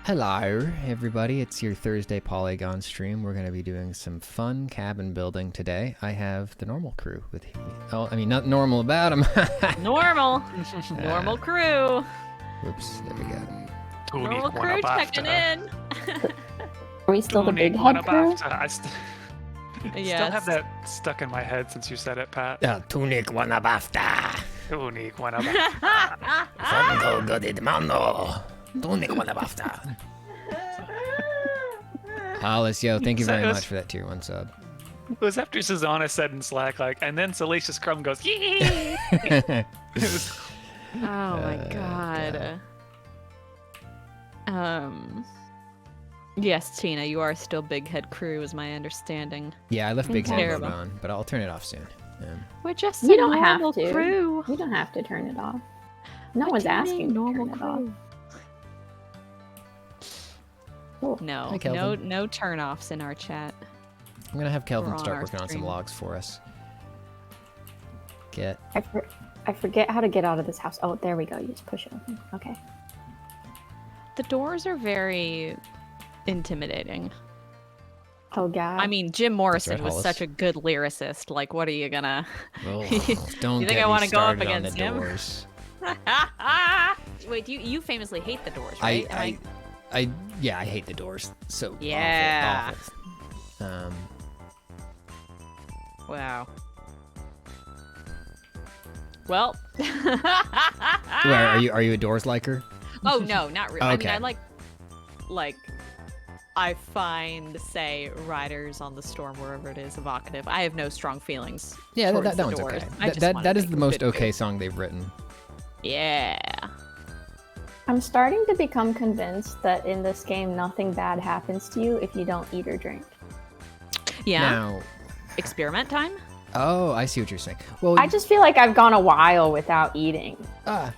Hello, everybody. It's your Thursday Polygon stream. We're going to be doing some fun cabin building today. I have the normal crew with me. Oh, I mean, not normal about them. Normal crew. Whoops, there we go. Normal crew checking in. Are we still the big head crew? I still have that stuck in my head since you said it, Pat. Tunic wanabafta. Tunic wanabafta. Fango godidmano. Tunic wanabafta. Hollis, yo, thank you very much for that tier 1 sub. It was after Susanna said in Slack, like, and then Salacious Crumb goes, yee! Oh my god. Yes, Tina, you are still Big Head Crew, is my understanding. Yeah, I left Big Head Terrible. mode on, but I'll turn it off soon. We're just You a don't have normal to. crew. You don't have to turn it off. No What one's do you asking mean, to normal turn it off. crew? Cool. No, Hi, Kelvin. no turn-offs in our chat. I'm going to have Kelvin We're on start our working on some stream. logs for us. Get. I forget how to get out of this house. Oh, there we go. You just push it open. Okay. The doors are very intimidating. Oh, God. I mean, Jim Morrison right, was Hollis. such a good lyricist. Like, what are you gonna... Oh, You don't think get I me wanna go up started on the against him? doors. Wait, you famously hate the doors, I right? hate the doors. So Yeah. awful. Wow. Well. Where are you a doors liker? Oh no, not really. Okay. I mean, I find, say, Riders on the Storm, wherever it is, evocative. I have no strong feelings. Yeah, towards that the one's doors. okay. I just wanted That to is make the a most good okay move. song they've written. Yeah. I'm starting to become convinced that in this game, nothing bad happens to you if you don't eat or drink. Yeah. Now, Experiment time? oh, I see what you're saying. Well, I just feel like I've gone a while without eating. I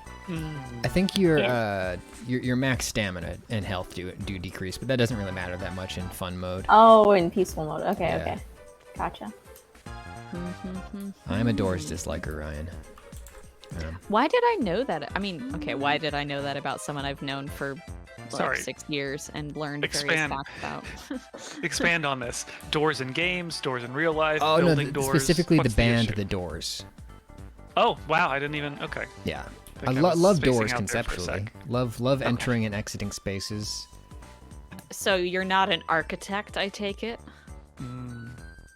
think your max stamina and health do decrease, but that doesn't really matter that much in fun mode. Oh, in peaceful mode. Okay, Yeah. okay. Gotcha. I'm a doors disliker, Ryan. Why did I know that? I mean, okay, why did I know that about someone I've known for like Sorry. 6 years and learned Expand. various facts about? Expand on this. Doors in games, doors in real life, Oh no, building doors. specifically the What's band issue? The Doors. Oh, wow, I didn't even... Okay. Yeah, I I think I was love spacing doors out there for a conceptually. sec. Love entering and exiting spaces. So you're not an architect, I take it? Hey,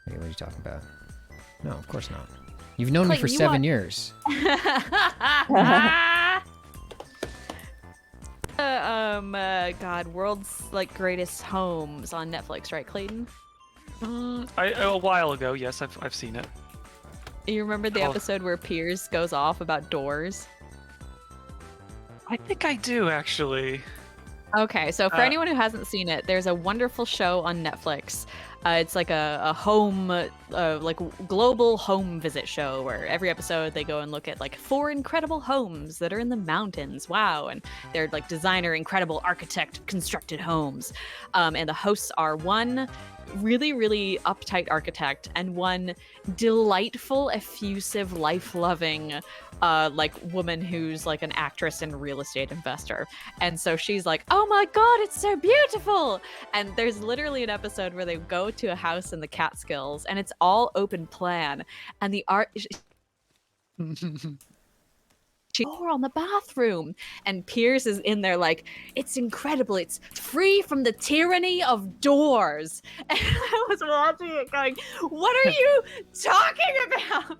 what are you talking about? No, of course not. You've known me Clayton, for you 7 want- years. God, World's like Greatest Homes on Netflix, right, Clayton? A while ago, yes, I've seen it. You remember the Oh. episode where Piers goes off about doors? I think I do, actually. Okay, so for anyone who hasn't seen it, there's a wonderful show on Netflix. It's like a home, like global home visit show where every episode they go and look at like 4 incredible homes that are in the mountains. Wow, and they're like designer, incredible architect constructed homes. And the hosts are one really, really uptight architect and one delightful, effusive, life-loving like woman who's like an actress and real estate investor. And so she's like, oh my god, it's so beautiful. And there's literally an episode where they go to a house in the Catskills and it's all open plan and the art door on the bathroom, and Piers is in there like, it's incredible, it's free from the tyranny of doors. And I was watching it going, what are you talking about?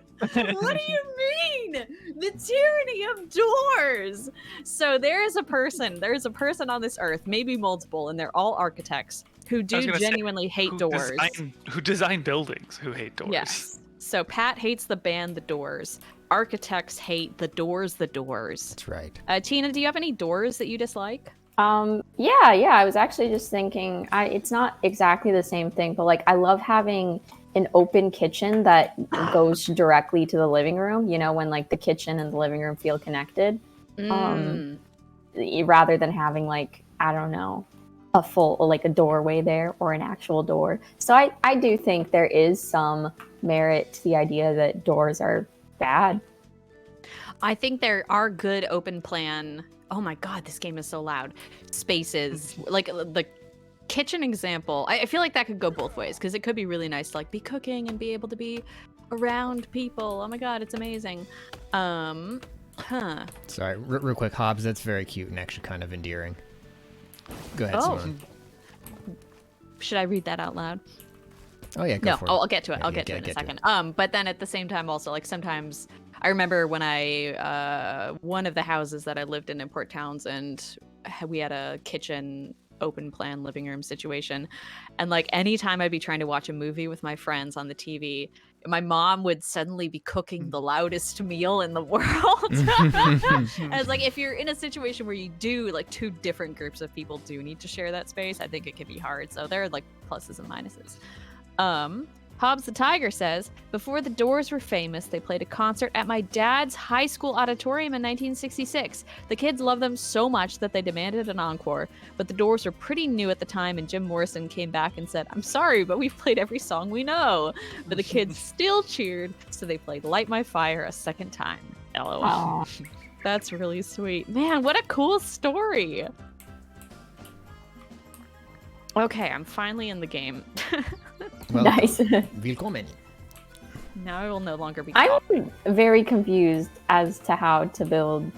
What do you mean? The tyranny of doors. So there's a person on this earth, maybe multiple, and they're all architects who I was do gonna say, genuinely hate doors. Who design buildings, who hate doors. Yes. So Pat hates the band The Doors. Architects hate the doors. That's right. Tina, do you have any doors that you dislike? Yeah, I was actually just thinking, it's not exactly the same thing, but like I love having an open kitchen that goes directly to the living room, you know, when like the kitchen and the living room feel connected. Rather than having like, I don't know, a full, like a doorway there or an actual door. So I do think there is some merit to the idea that doors are bad. I think there are good open plan oh my god, this game is so loud. Spaces, like the kitchen example. I feel like that could go both ways because it could be really nice to like be cooking and be able to be around people. Oh my god, it's amazing. Sorry, real quick, Hobbs. That's very cute and actually kind of endearing. Go ahead, Oh. Simone. Should I read that out loud? Oh yeah, go No, for it. I'll get to it. Yeah, I'll yeah, get to it in a get to second. But then at the same time, also like sometimes I remember when I one of the houses that I lived in Port Townsend, we had a kitchen open plan living room situation, and like anytime I'd be trying to watch a movie with my friends on the TV, my mom would suddenly be cooking the loudest meal in the world. And it's like if you're in a situation where you do like two different groups of people do need to share that space, I think it can be hard. So there are like pluses and minuses. Hobbs the Tiger says, before the Doors were famous, they played a concert at my dad's high school auditorium in 1966. The kids loved them so much that they demanded an encore, but the Doors were pretty new at the time, and Jim Morrison came back and said, I'm sorry, but we've played every song we know. But the kids still cheered, so they played Light My Fire a second time. LOL. Aw. That's really sweet. Man, what a cool story. Okay, I'm finally in the game. Well, Nice. willkommen. Now I will no longer be I'm caught. very confused as to how to build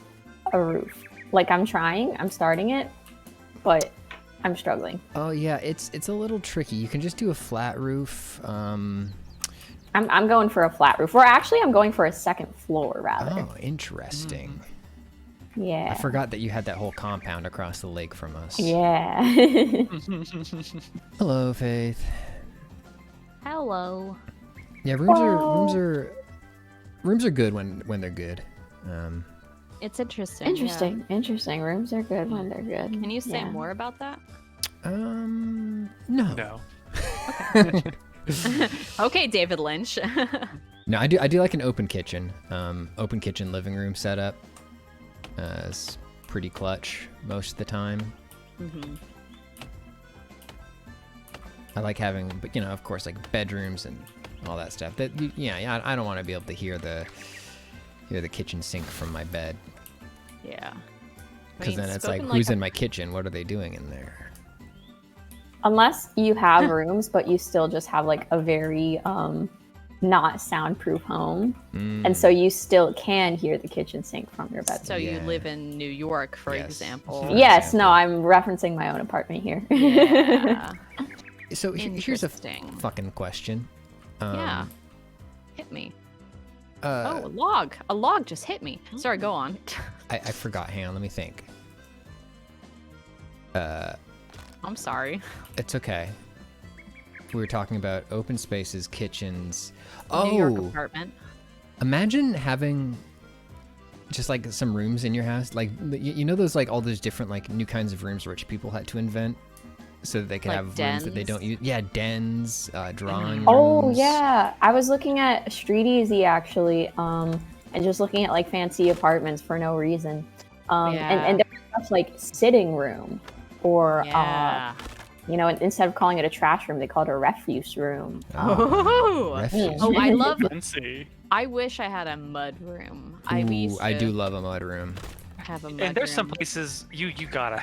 a roof. Like I'm starting it, but I'm struggling. Oh yeah, it's a little tricky. You can just do a flat roof. I'm going for a flat roof. Or actually I'm going for a second floor rather. Oh, interesting. Yeah. I forgot that you had that whole compound across the lake from us. Yeah. Hello, Faith. Hello. Yeah, rooms are good when they're good. It's interesting. Interesting. Rooms are good when they're good. Can you say Yeah. more about that? No. No. Okay, David Lynch. No, I do like an open kitchen. Open kitchen living room setup. It's pretty clutch most of the time. Mm-hmm. I like having, but of course, like bedrooms and all that stuff. I don't want to be able to hear the kitchen sink from my bed. Yeah. Because then it's like, who's in my kitchen? What are they doing in there? Unless you have rooms, but you still just have like a very not soundproof home. And so you still can hear the kitchen sink from your bedroom. So you live in New York, for Yes. example. Yes, no, I'm referencing my own apartment here. Yeah. So here's a Interesting. fucking question. Yeah. Hit me. Uh, Oh, a log. A log just hit me. Sorry, go on. I forgot. Hang on, let me think. I'm sorry. It's okay. We were talking about open spaces, kitchens. New York Oh, apartment. imagine having just like some rooms in your house, like you know those like all those different like new kinds of rooms rich people had to invent, so that they could Like have rooms that they dens? don't use. Yeah, dens, drawing Oh rooms. yeah, I was looking at Street Easy actually, and just looking at like fancy apartments for no reason. And there was stuff like sitting room, or Yeah. instead of calling it a trash room, they called it a refuse room. Oh. Refuse. Oh, I love. Fancy. I wish I had a mud room. I Ooh, used to I do love a mud room. have a mud And there's room. some places you gotta.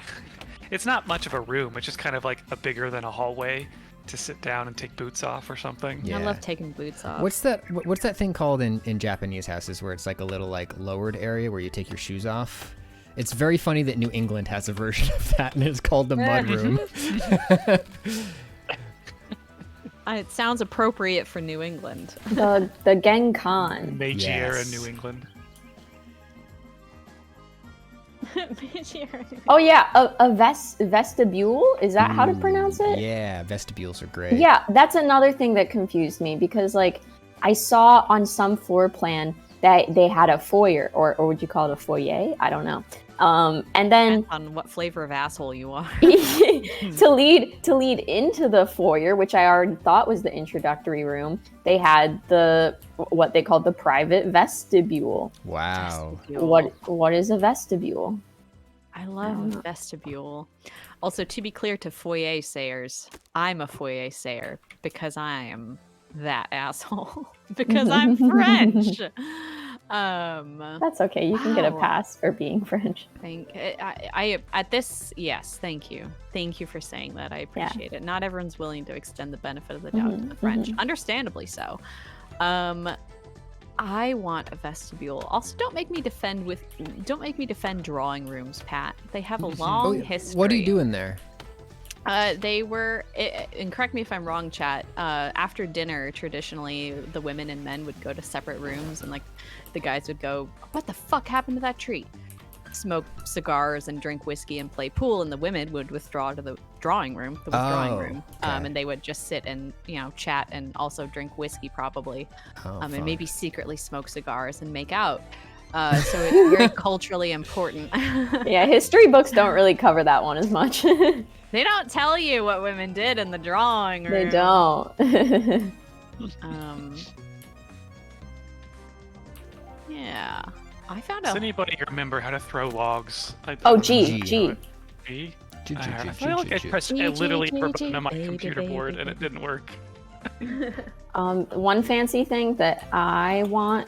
It's not much of a room. It's just kind of like a bigger than a hallway to sit down and take boots off or something. Yeah. I love taking boots off. What's that thing called in Japanese houses where it's like a little like lowered area where you take your shoes off? It's very funny that New England has a version of that and it's called the mud room. It sounds appropriate for New England. The Genkan. Meiji era Yes. New England. Oh yeah, a vestibule. Is that how to pronounce it? Yeah, vestibules are great. Yeah, that's another thing that confused me because like I saw on some floor plan that they had a foyer, or would you call it a foyer? I don't know. And then Depends on what flavor of asshole you are. to lead into the foyer, which I already thought was the introductory room, they had what they called the private vestibule. Wow. What is a vestibule? I love vestibule. Also, to be clear to foyer sayers, I'm a foyer sayer because I am that asshole. Because I'm French. That's okay. You can get a Wow. pass for being French. I at this, yes, thank you for saying that. I appreciate it. Not everyone's willing to extend the benefit of the doubt to the French, understandably so. I want a vestibule. Also, don't make me defend drawing rooms, Pat. They have a long history. What are you doing there? They were, and correct me if I'm wrong, chat. After dinner, traditionally, the women and men would go to separate rooms, and like the guys would go, "What the fuck happened to that tree?" Smoke cigars and drink whiskey and play pool, and the women would withdraw to the withdrawing room, okay. and they would just sit and chat and also drink whiskey probably, and maybe secretly smoke cigars and make out. So it's very culturally important. Yeah, history books don't really cover that one as much. They don't tell you what women did in the drawing room. They don't. Yeah. I found Does out. anybody remember how to throw logs? G. G? G, I feel like I pressed literally every button on my computer board and it didn't work. One fancy thing that I want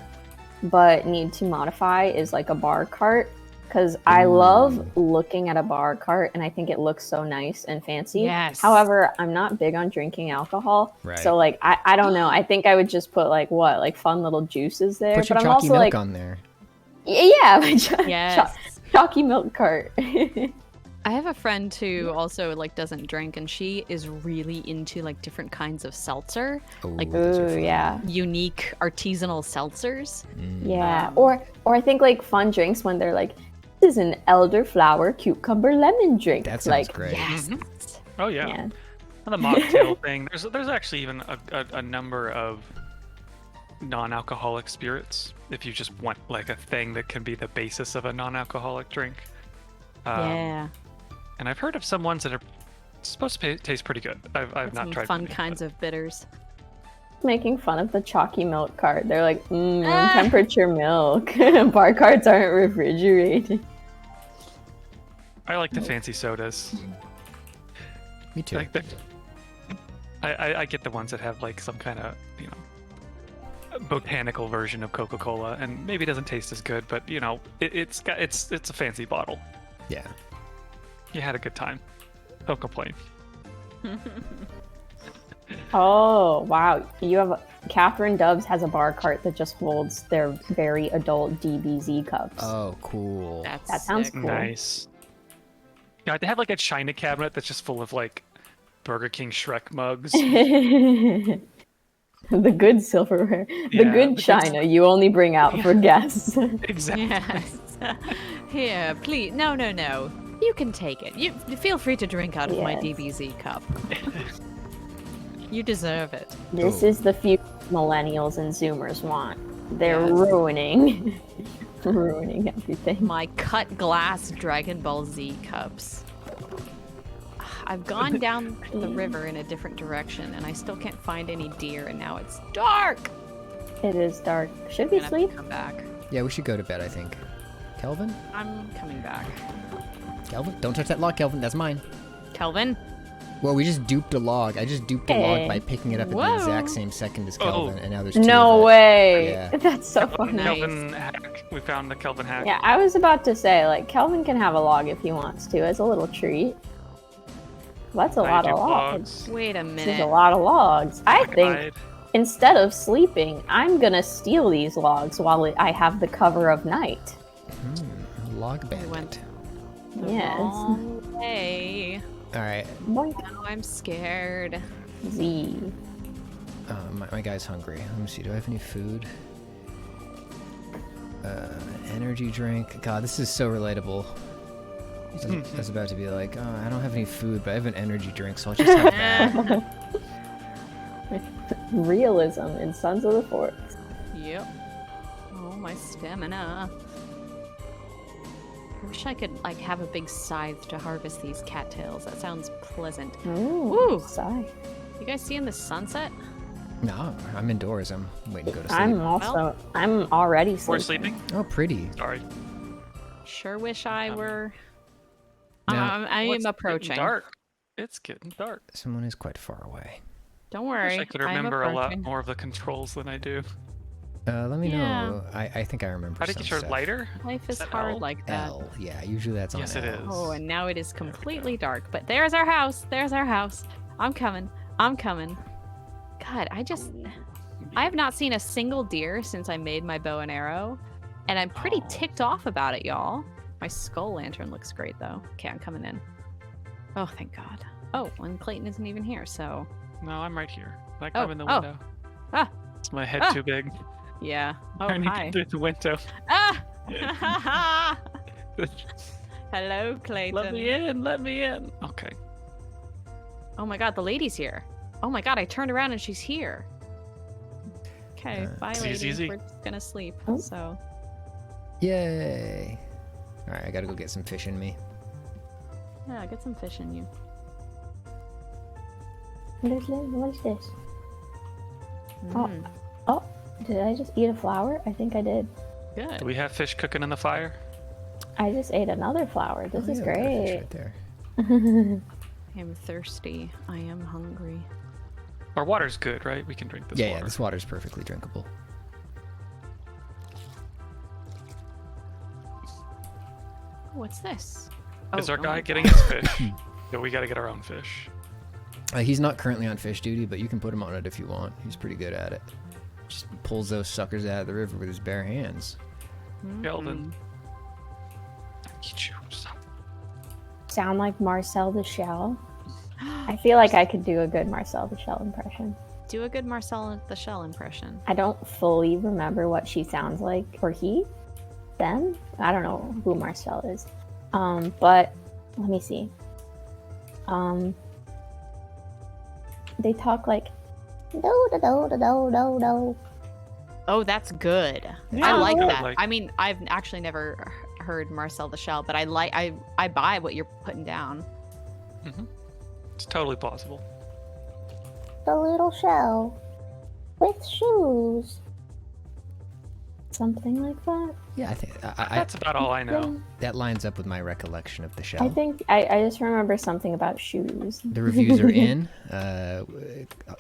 but need to modify is like a bar cart, because I love looking at a bar cart and I think it looks so nice and fancy. Yes. However, I'm not big on drinking alcohol. Right. So like I don't know. I think I would just put like fun little juices there. Put your but I'm chalky also milk like on there. yeah, Yes. chalky milk cart. I have a friend who also like doesn't drink, and she is really into like different kinds of seltzer, like Those are Ooh, fun. yeah. unique artisanal seltzers. Yeah. Or I think like fun drinks when they're like, this is an elderflower cucumber lemon drink. That sounds like, great. Yes. Oh yeah. Yeah. And the mocktail thing. There's actually even a number of non-alcoholic spirits if you just want like a thing that can be the basis of a non-alcoholic drink. Yeah. And I've heard of some ones that are supposed to taste pretty good. I've That's not some tried fun many, kinds but- of bitters. Making fun of the chalky milk cart. They're like, room temperature milk. Bar carts aren't refrigerated. I like the fancy sodas. Me too. Like the, I get the ones that have like some kind of botanical version of Coca-Cola, and maybe it doesn't taste as good, but it's a fancy bottle. Yeah. You had a good time. Don't complain. Oh, wow. Catherine Dubs has a bar cart that just holds their very adult DBZ cups. Oh, cool. That sounds sick. cool. Nice. Yeah, they have like a china cabinet that's just full of like Burger King Shrek mugs. The good silverware. Yeah, The good the china you only bring out for guests. Exactly. Yes. Here, please. No. You can take it. You feel free to drink out of my Yes. DBZ cup. You deserve it. This Ooh. is the future millennials and Zoomers want. They're Yes. ruining everything. My cut glass Dragon Ball Z cups. I've gone down the river in a different direction, and I still can't find any deer, and now it's dark. It is dark. Should I'm we gonna have to sleep? come back. Yeah, we should go to bed, I think. Kelvin? I'm coming back. Kelvin? Don't touch that log, Kelvin. That's mine. Kelvin? Well, we just duped a log. I just duped a log by Hey. picking it up at the Whoa. exact same second as Oh. Kelvin, and now there's two No of it. way. Yeah. That's so funny. Nice. Kelvin hack. We found the Kelvin hack. Yeah, I was about to say, like, Kelvin can have a log if he wants to, as a little treat. That's a lot I of do logs. Wait a This is a minute. lot of logs. I think Guide. instead of sleeping, I'm gonna steal these logs while I have the cover of night. Log We bandit. went the Yes. wrong way. All right. Boink. Now I'm scared. Z. My guy's hungry. Let me see. Do I have any food? Energy drink. God, this is so realisable. I was about to be like, oh, I don't have any food, but I have an energy drink, so I'll just have that. Realism in Sons of the Forest. Yep. Oh, my stamina. I wish I could, like, have a big scythe to harvest these cattails. That sounds pleasant. Ooh, Woo. sigh. You guys seeing the sunset? No, I'm indoors. I'm waiting to go to sleep. I'm already We're sleeping. sleeping. Oh, pretty. Sorry. Sure wish I were. Now- I Well, am it's approaching. Getting dark. It's getting dark. Someone is quite far away. Don't I worry. wish I could I'm remember a lot approaching. more of the controls than I do. Let me Yeah. know. I think I remember How to some get your stuff. lighter? Life is that hard L? like that. L. Yeah, usually that's on Yes, L. it is. Oh, and now it is There we go. completely dark. But there's our house. There's our house. I'm coming. I'm coming. God, I have not seen a single deer since I made my bow and arrow, and I'm pretty Oh. ticked off about it, y'all. My skull lantern looks great though. Okay, I'm coming in. Oh, thank God. Oh, and Clayton isn't even here, so No, I'm right here. Can I Oh, climb in the oh. window? Ah. Is my head Ah. too big? yeah. Oh, I need hi. to do the window. Ah! Hello, Clayton. Let me in. Let me in. Okay. Oh my God, the lady's here. Oh my God, I turned around and she's here. Okay, bye, Easy, lady. easy. We're just gonna sleep. Oh. So Yay! All right, I gotta go get some fish in me. yeah, get some fish in you. What is this? Mm, Oh, did I just eat a flower? I think I did. good. Do we have fish cooking in the fire? I just ate another flower. This Oh, is yeah, we got a fish great. right there. I am thirsty. I am hungry. Our water's good, right? We can drink this Yeah, water. this water's perfectly drinkable. What's this? Is Oh, our oh guy my getting God. his fish? No, we gotta get our own fish. He's not currently on fish duty, but you can put him on it if you want. He's pretty good at it. Just pulls those suckers out of the river with his bare hands. Sheldon. Eat you. Stop. Sound like Marcel the Shell? I feel like I could do a good Marcel the Shell impression. Do a good Marcel the Shell impression. I don't fully remember what she sounds like, or he, them. I don't know who Marcel is. But let me see. They talk like do do do do do do do. Oh, that's good. Yeah, I like good, that. like- I mean, I've actually never heard Marcel the Shell, but I buy what you're putting down. It's totally plausible. The little shell with shoes. Something like that. Yeah, I think That's about all I know. that lines up with my recollection of the show. I think I just remember something about shoes. The reviews are in.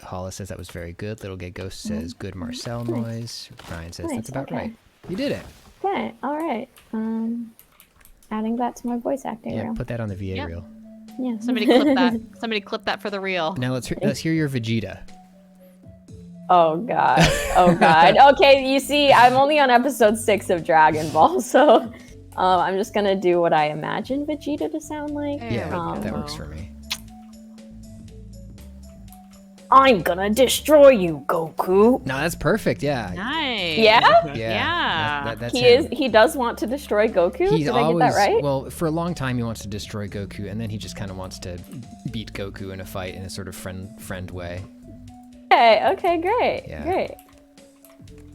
Hollis says that was very good. Little Gay Ghost says good Marcel noise. Ryan says Nice, that's about okay. right. You did it. Okay, all right. Adding that to my voice acting Yeah, reel. put that on the VA Yep. reel. Yeah. Somebody clip that. Somebody clip that for the reel. Now let's hear your Vegeta. Oh god. Oh god. Okay, you see, I'm only on episode 6 of Dragon Ball, so I'm just gonna do what I imagine Vegeta to sound like. There Yeah, we that go. works for me. I'm gonna destroy you, Goku. No, that's perfect. Yeah. Nice. Yeah? Yeah. Yeah. That's He him. he does want to destroy Goku? He's Did always I get that right? well for a long time. He wants to destroy Goku, and then he just kind of wants to beat Goku in a fight in a sort of friend way. Okay, great. Yeah. Great.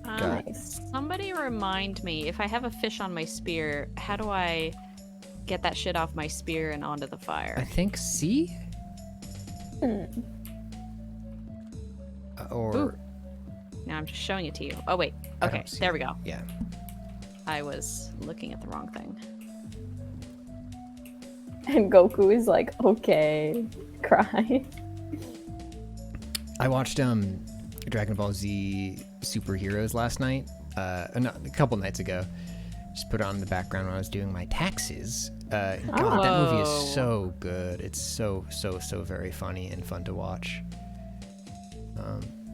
Got- Nice. Somebody remind me, if I have a fish on my spear, how do I get that shit off my spear and onto the I fire? think C. Hmm. Or Ooh. Now I'm just showing it to you. Oh wait. I Okay, don't see there it. we go. Yeah. I was looking at the wrong thing. And Goku is like, okay, cry. I watched Dragon Ball Z Superheroes last night. No, a couple nights ago. Just put it on in the background when I was doing my taxes. God, that movie is Whoa. so good. It's so very funny and fun to watch.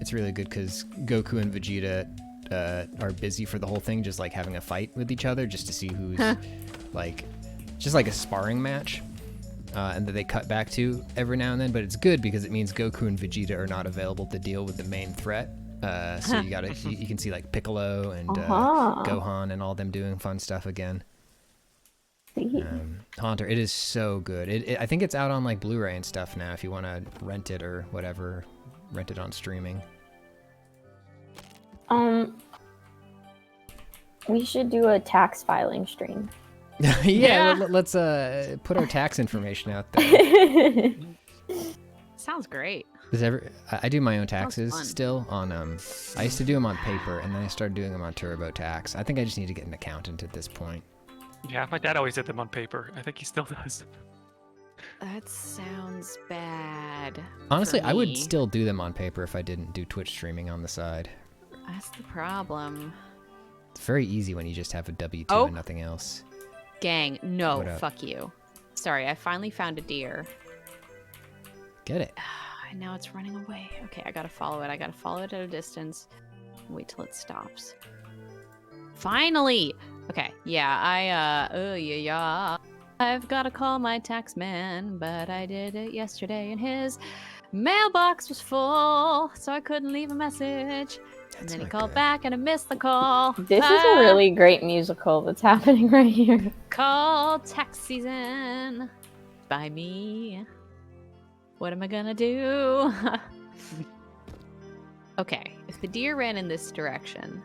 It's really good because Goku and Vegeta are busy for the whole thing, just like having a fight with each other, just to see who's like, just like a sparring match. And that they cut back to every now and then, but it's good because it means Goku and Vegeta are not available to deal with the main threat. So you can see like Piccolo and Gohan and all them doing fun stuff again. See? Haunter, it is so good. I think it's out on like Blu-ray and stuff now. If you want to rent it or whatever, rent it on streaming. We should do a tax filing stream. Yeah. Let's put our tax information out there. Sounds great. I do my own taxes fun. still on I used to do them on paper and then I started doing them on TurboTax. I think I just need to get an accountant at this point. Yeah, my dad always did them on paper. I think he still does. That sounds bad. Honestly, for I would me. still do them on paper if I didn't do Twitch streaming on the side. That's the problem. It's very easy when you just have a W2 Oh. and nothing else. Gang, no, What up? fuck you. Sorry, I finally found a deer. Get it. And now it's running away. Okay, I gotta follow it. I gotta follow it at a distance. Wait till it stops. Finally! Okay, yeah, yeah. I've gotta call my tax man, but I did it yesterday and his mailbox was full, so I couldn't leave a message. And That's then he not called good. back and I missed the call. This is a really great musical that's happening right here. Call tax season by me. What am I gonna do? Okay, if the deer ran in this direction,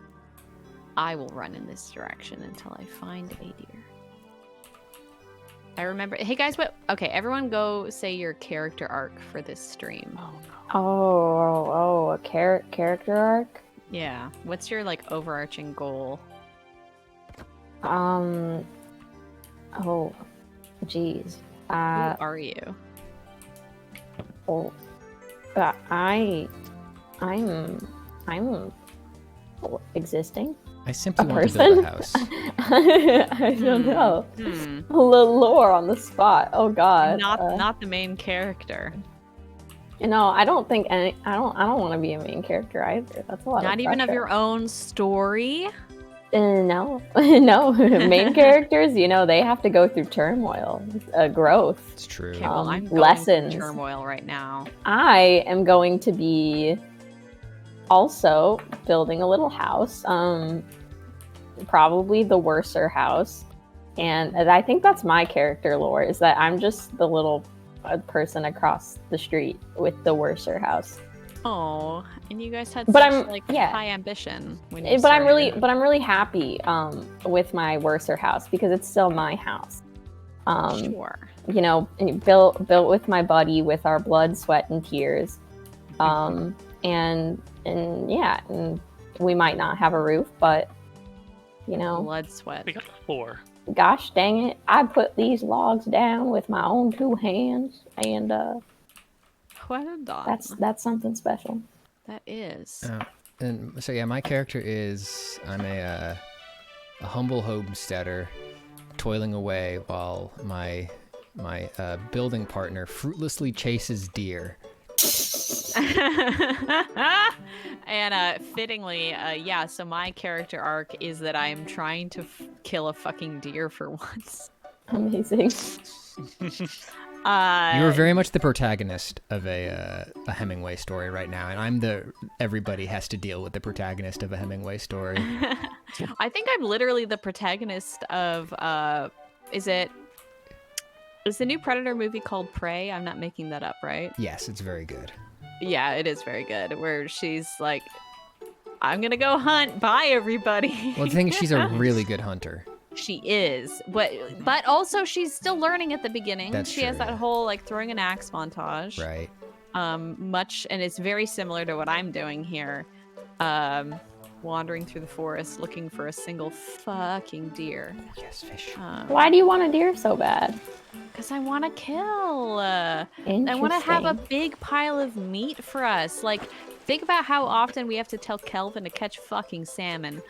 I will run in this direction until I find a deer. I remember. Hey guys, what? Okay, everyone go say your character arc for this stream. Oh no. Oh, a character arc? Yeah. What's your like overarching goal? Oh, geez. Who are you? Oh, I'm existing. I simply A want to build a person? house. I don't know. A little lore on the spot. Oh God. Not the main character. You know, I don't think any. I don't want to be a main character either. That's a lot. Not of even of pressure. your own story. No, no. Main characters, you know, they have to go through turmoil, growth. It's true. Okay, well, I'm going lessons. through turmoil right now. I am going to be also building a little house, probably the worser house, and I think that's my character lore, is that I'm just the little person across the street with the worser house. Oh, and you guys had But such I'm- like yeah. high ambition when you But I'm started. really happy with my worser house because it's still my house. Sure. You know, built with my buddy, with our blood, sweat, and tears. And yeah, and we might not have a roof, but you know, Blood, sweat. We got the floor. gosh dang it, I put these logs down with my own 2 hands, and What a dog. that's something special. That is. And so yeah, my character is I'm a humble homesteader, toiling away while my building partner fruitlessly chases deer. And fittingly, yeah, so my character arc is that I am trying to kill a fucking deer for once. Amazing. You are very much the protagonist of a Hemingway story right now, and I'm the everybody has to deal with the protagonist of a Hemingway story. I think I'm literally the protagonist of is the new Predator movie called Prey? I'm not making that up, right? Yes, it's very good. Yeah, it is very good. Where she's like, I'm gonna go hunt. Bye, everybody. Well, the thing is, she's a really good hunter. She is, but also she's still learning at the beginning. That's she has true, that yeah. whole like throwing an axe montage. Right. Much, and it's very similar to what I'm doing here. Wandering through the forest looking for a single fucking deer. Oh, yes, fish. Why do you want a deer so bad? Because I want to kill. I want to have a big pile of meat for us. Like, think about how often we have to tell Kelvin to catch fucking salmon.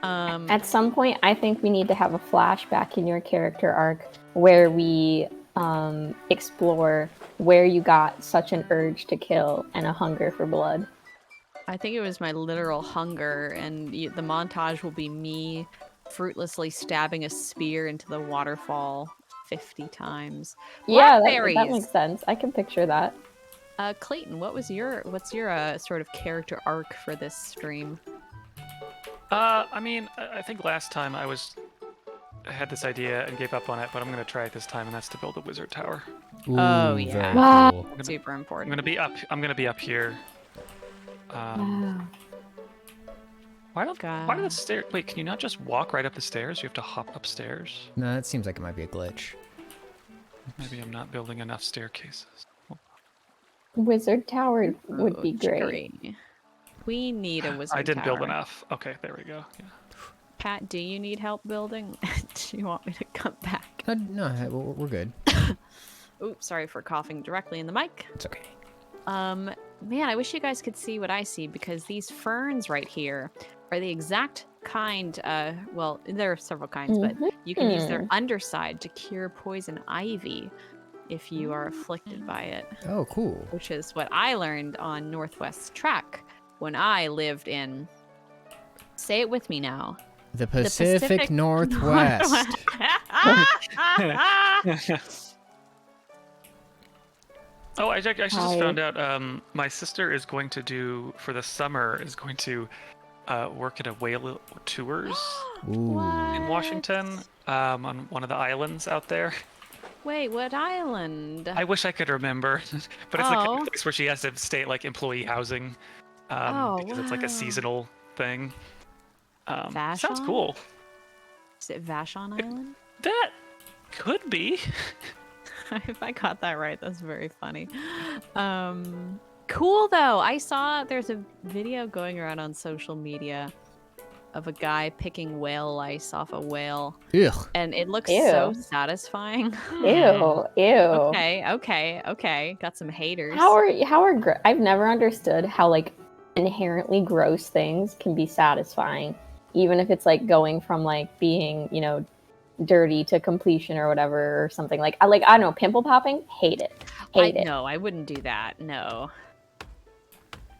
At some point, I think we need to have a flashback in your character arc where we explore where you got such an urge to kill and a hunger for blood. I think it was my literal hunger, and the montage will be me fruitlessly stabbing a spear into the waterfall 50 times. Yeah, that Blackberries! makes sense. I can picture that. Clayton, what's your sort of character arc for this stream? I mean, I think last time I had this idea and gave up on it, but I'm gonna try it this time, and that's to build a wizard tower. Oh, Ooh, yeah. very Wow. cool. Super I'm important. gonna be up here. Wow. Why do the stairs? Wait, can you not just walk right up the stairs? You have to hop upstairs. No, that seems like it might be a glitch. Maybe I'm not building enough staircases. Wizard Tower would be Oh, great. Jerry. We need a wizard I didn't build tower. enough. Okay, there we go. Yeah. Pat, do you need help building? Do you want me to come back? No, we're good. Oops, sorry for coughing directly in the mic. It's okay. Man, I wish you guys could see what I see, because these ferns right here are the exact kind, well, there are several kinds, but you can use their underside to cure poison ivy if you are afflicted by it. Oh, cool. Which is what I learned on Northwest Track when I lived in, say it with me now, The Pacific Northwest. Oh, I actually just found out my sister is going to do, for the summer, is going to work at a whale tours Ooh. in Washington on one of the islands out there. Wait, what island? I wish I could remember, but it's the kind Oh. of place where she has to stay at like employee housing because it's like a seasonal thing. Sounds Vashon? cool. Is it Vashon Island? That could be. If I got that right, that's very funny. Cool though. I saw there's a video going around on social media of a guy picking whale lice off a whale, Ugh. and it looks Ew. so satisfying. Ew, ew. Okay. Got some haters. I've never understood how like inherently gross things can be satisfying, even if it's like going from like being, you know, dirty to completion or whatever or something. Like I don't know, pimple popping, hate it. Hate it. No, I wouldn't do that. No.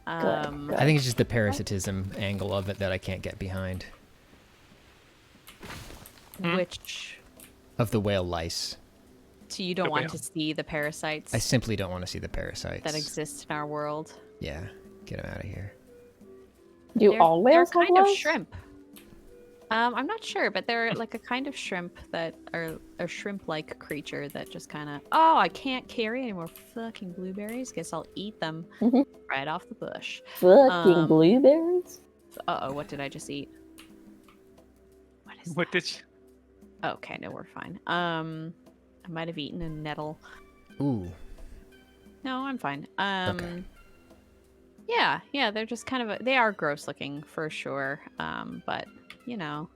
Good. I think it's just the parasitism angle of it that I can't get behind. Which, Of the whale lice. so you don't The want whale. to see the parasites I simply don't want to see the parasites. that exist in our world? Yeah, get them out of here. Do They're- all whales they're have kind of lice? shrimp. I'm not sure, but they're like a kind of shrimp that are a shrimp-like creature that just kind of. Oh, I can't carry any more fucking blueberries. Guess I'll eat them Mhm. right off the bush. Fucking blueberries? Uh oh, what did I just eat? What is? What did you? Okay, no, we're fine. I might have eaten a nettle. Ooh. No, I'm fine. Okay. Yeah, they're just kind of they are gross looking for sure. But you know,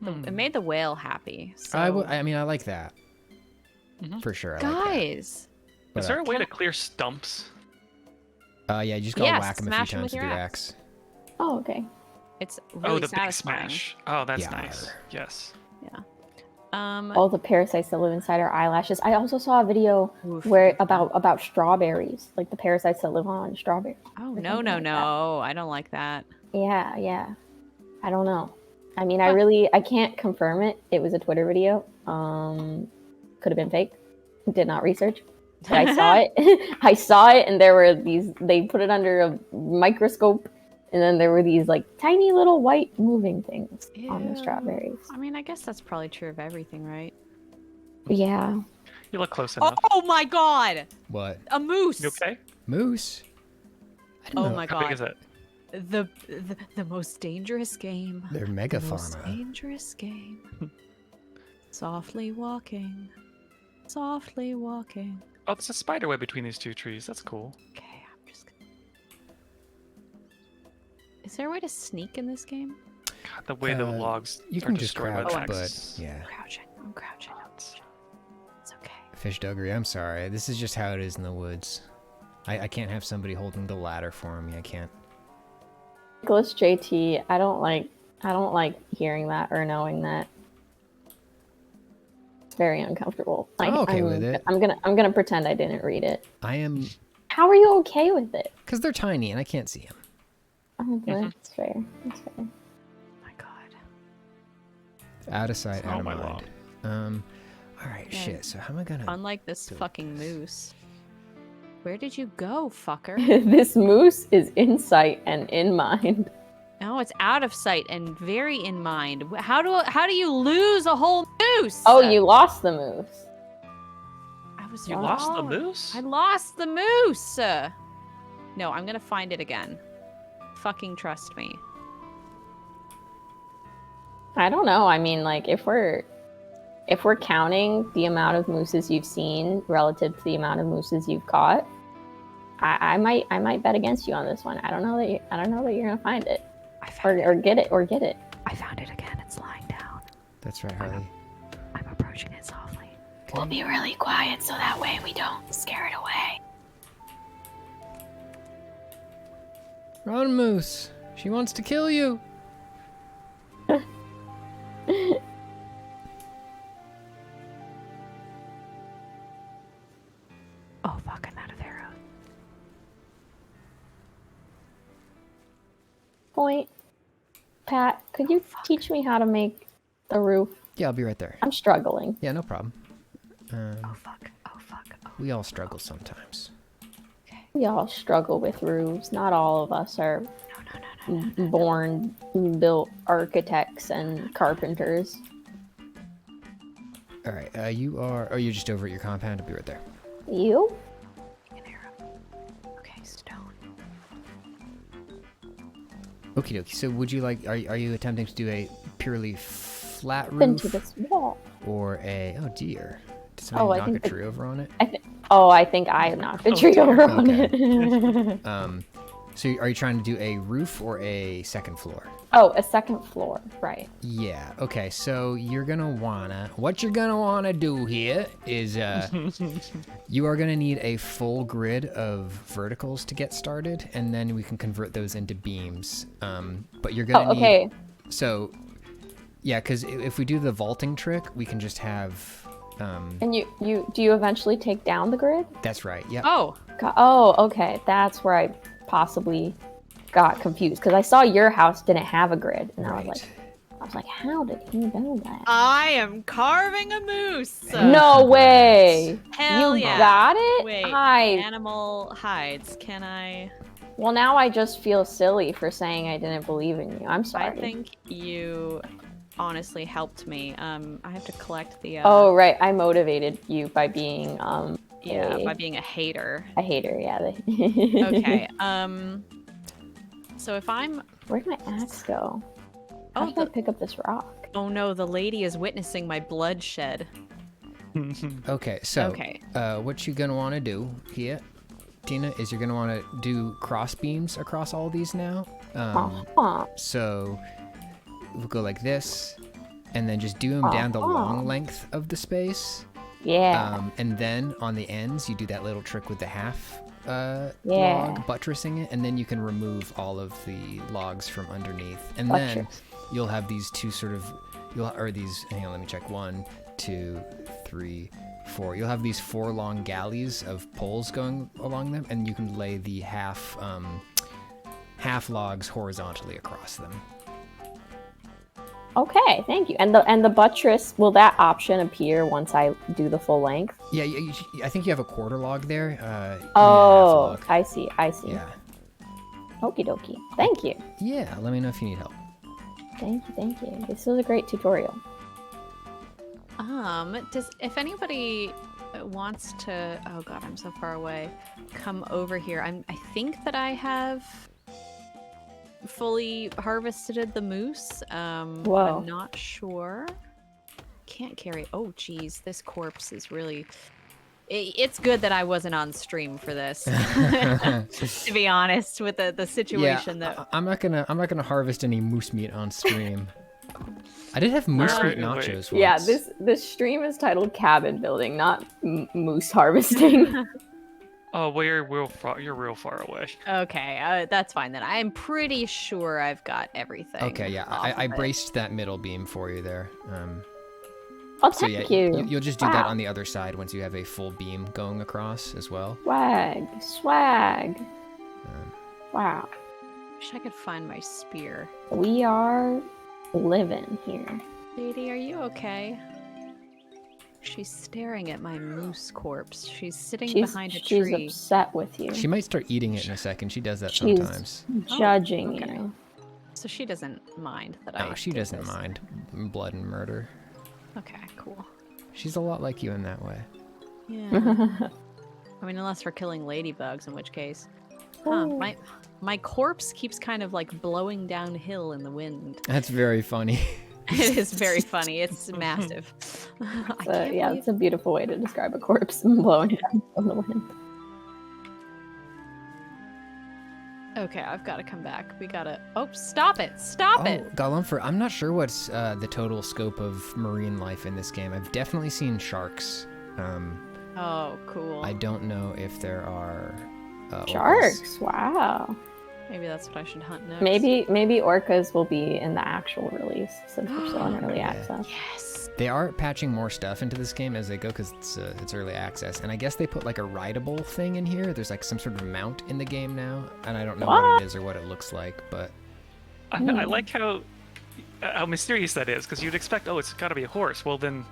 it made the whale happy. So. I mean, I like that. Mhm. For sure. I Guys, like Is that. there a way to clear stumps? Yeah, you just gotta Yes, whack them a smash few 'em times with with your your axe. axe. Oh, okay. it's really Oh, the big satisfying. smash. Oh, that's Yeah. nice. Yes. All the parasites that live inside our eyelashes. I also saw a video Oof, where different. about strawberries, like the parasites that live on strawberries. Oh or no, something no, like that. no! I don't like that. Yeah. I don't know. I mean, Huh. I can't confirm it. It was a Twitter video. Could have been fake. Did not research. But I saw it. I saw it, and there were they put it under a microscope, and then there were these like tiny little white moving things on the Ew. strawberries. I mean, I guess that's probably true of everything, right? Yeah. You look close enough. Oh my god! What? A moose! You okay? Moose? I don't Oh know. my How big god! is it? The most dangerous game. They're The most megafauna. dangerous game. Softly walking. Softly walking. Oh, there's a spider web between these two trees. That's cool. Okay, I'm just gonna... Is there a way to sneak in this game? God, the way the logs You are can just destroyed by crouch, the but axes. yeah. I'm crouching. It's okay. Fish duggery, I'm sorry. This is just how it is in the woods. I can't have somebody holding the ladder for me. I can't. Nicholas JT, I don't like hearing that or knowing that. It's very uncomfortable. I'm okay with it. I'm gonna pretend I didn't read it. I am, How are you okay with it? because they're tiny and I can't see them. Oh, that's fair. That's fair. My god. Out of sight, Oh out of my mind. lord. All right, Yeah. shit. So how am I gonna? Unlike this build fucking this? moose. Where did you go, fucker? This moose is in sight and in mind. No, it's out of sight and very in mind. How do you lose a whole moose? Oh, you lost the moose. I was You lost the wrong. moose? I lost the moose. No, I'm gonna find it again. Fucking trust me. I don't know. I mean, like if we're counting the amount of mooses you've seen relative to the amount of mooses you've caught, I might bet against you on this one. I don't know that you're gonna find it or get it. I found it again. It's lying down. That's right, Harley. I'm approaching it softly. We'll be really quiet so that way we don't scare it away. Run, Moose. She wants to kill you. Oh, fuck, I'm out of arrows. Point. Pat, could you teach me how to make the roof? Yeah, I'll be right there. I'm struggling. Yeah, no problem. Oh, fuck. Oh, fuck. Oh. We all struggle sometimes. We all struggle with roofs. Not all of us are No. born built architects and carpenters. All right, you are... Oh, you're just over at your compound. I'll be right there. You? An arrow. Okay, stone. Okie dokie. So would you like... Are you attempting to do a purely flat roof? Into this wall. Or a... Oh, dear. Did somebody I knock think a tree over on it? I think I knocked the tree over on Okay. it. So are you trying to do a roof or a second floor? Oh, a second floor, right. Yeah, okay, so you're gonna wanna... What you're gonna wanna do here is, you are gonna need a full grid of verticals to get started, and then we can convert those into beams. But you're gonna need... Okay. So, yeah, because if we do the vaulting trick, we can just have... And do you eventually take down the grid? That's right, yeah. Oh, okay. That's where I possibly got confused because I saw your house didn't have a grid, and I was like, how did he know that? I am carving a moose. No way! Hell You yeah. got it? Wait, I animal hides. Can I? Well, now I just feel silly for saying I didn't believe in you. I'm I sorry. think you honestly helped me. I have to collect the. Oh, right. I motivated you by being by being a hater. a hater. Yeah. Okay. So if I'm. Where'd my axe go? How did I pick up this rock? Oh no, the lady is witnessing my bloodshed. Okay, so Okay. What you're gonna want to do here, Tina, is you're gonna want to do cross beams across all these now. So we'll go like this, and then just do them down the long length of the space. Yeah. And then on the ends, you do that little trick with the half log, buttressing it, and then you can remove all of the logs from underneath. And then you'll have these two sort of, hang on, let me check. 1, 2, 3, 4. You'll have these 4 long galleys of poles going along them, and you can lay the half logs horizontally across them. Okay, thank you. And the buttress, will that option appear once I do the full length? Yeah, I think you have a quarter log there. Oh, half log. I see. Yeah. Okie dokie. Thank you. Yeah, let me know if you need help. Thank you. This was a great tutorial. If anybody wants to, oh god, I'm so far away, come over here. I think that I have fully harvested the moose. Whoa. I'm not sure. Can't carry. Oh geez, this corpse is really. It's good that I wasn't on stream for this. To be honest, with the situation that I'm not gonna harvest any moose meat on stream. I did have moose meat nachos once. Yeah, this stream is titled Cabin Building, not moose harvesting. Oh, well, you're real far away. Okay, that's fine then. I'm pretty sure I've got everything. Okay, yeah, I braced that middle beam for you there. Oh, So thank yeah, you. you'll just do that on the other side once you have a full beam going across as well. Swag. Wow. Wish I could find my spear. We are living here. Lady, are you okay? She's staring at my moose corpse. She's sitting behind a She's tree. upset with you. She might start eating it in a second. She does that She's sometimes. judging okay. you. So she doesn't mind that I. No, she did doesn't this. mind blood and murder. Okay, cool. She's a lot like you in that way. Yeah. I mean, unless we're killing ladybugs, in which case. My corpse keeps kind of like blowing downhill in the wind. That's very funny. It is very funny. It's massive. It's a beautiful way to describe a corpse blowing down in the wind. Okay, I've got to come back. We gotta. Oh, stop it! Stop it! Galumfer, I'm not sure what's the total scope of marine life in this game. I've definitely seen sharks. Oh, cool. I don't know if there are Sharks. Wow. Maybe that's what I should hunt next. Maybe orcas will be in the actual release since we're still in early access. Yes. They are patching more stuff into this game as they go because it's early access, and I guess they put like a rideable thing in here. There's like some sort of mount in the game now, and I don't know what it is or what it looks like, but I like how mysterious that is, because you'd expect, oh, it's got to be a horse. Well, then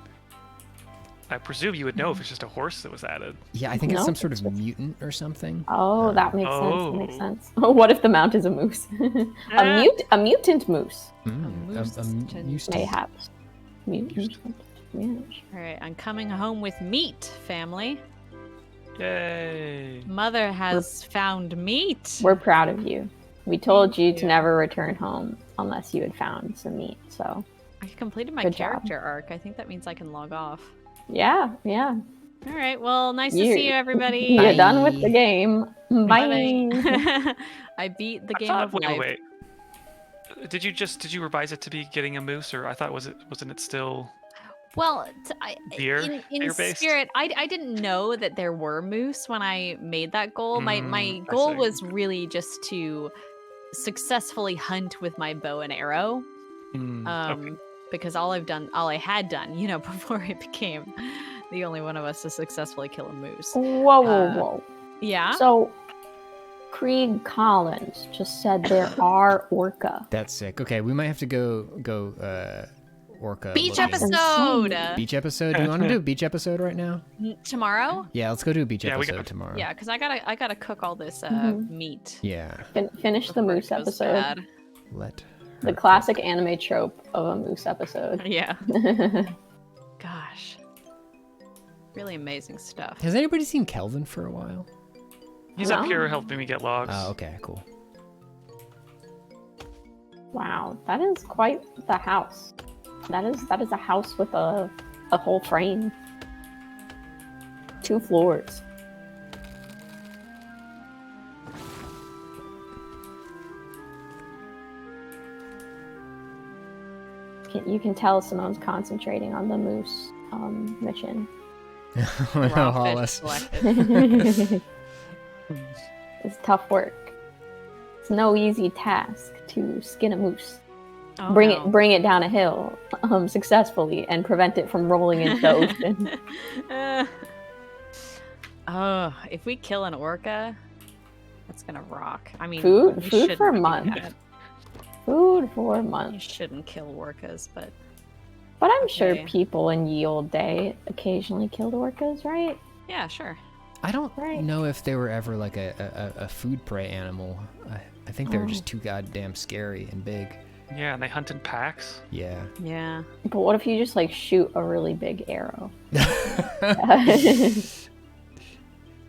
I presume you would know if it's just a horse that was added. yeah, I think it's No, some sort it's of mutant or something. Oh, that makes sense. That makes Oh. sense. What if the mount is a moose? a mutant moose, Mutant. mayhaps. Mutant. Yeah. All right, I'm coming home with meat, family. Yay! Mother has found meat. We're proud of you. We told you to you. never return home unless you had found some meat. So, I completed my Good job. character arc. I think that means I can log off. yeah. All right, well, nice to You- see you, everybody. You're done with Bye. the game. Bye. I beat the I game thought, of wait, life. wait. Did you revise it to be getting a moose, or I thought wasn't it still? Well, Deer? in Deer-based? spirit, I didn't know that there were moose when I made that goal. My I goal see. was really just to successfully hunt with my bow and arrow. Okay. Because all I had done, before I became the only one of us to successfully kill a moose. Whoa. Yeah. So, Krieg Collins just said there are orca. That's sick. Okay, we might have to go orca Beach looking. episode Beach episode. Do you want to do a beach episode right now? tomorrow. Yeah, let's go do a beach Yeah, we episode got- tomorrow. Yeah, because I gotta cook all this meat. Yeah. Finish the before it moose goes episode. bad. Let The classic anime trope of a moose episode. Yeah. Gosh. Really amazing stuff. Has anybody seen Kelvin for a while? He's up No. here helping me get logs. Oh, okay, cool. Wow, that is quite the house. That is a house with a whole frame. 2 floors. You can tell Simone's concentrating on the moose mission. No, Raw fish Hollis. selected. It's tough work. It's no easy task to skin a moose. Oh, Bring it down a hill successfully and prevent it from rolling into the ocean. Oh, if we kill an orca, that's gonna rock. I mean, Food- we food shouldn't for a do month. that. Food for a You month. shouldn't kill orcas, but But I'm sure Okay. people in ye old day occasionally killed orcas, right? yeah, sure. I don't Right. know if they were ever like a food prey animal. I think they were Oh. just too goddamn scary and big. Yeah, and they hunt in packs. Yeah. Yeah. But what if you just like shoot a really big arrow?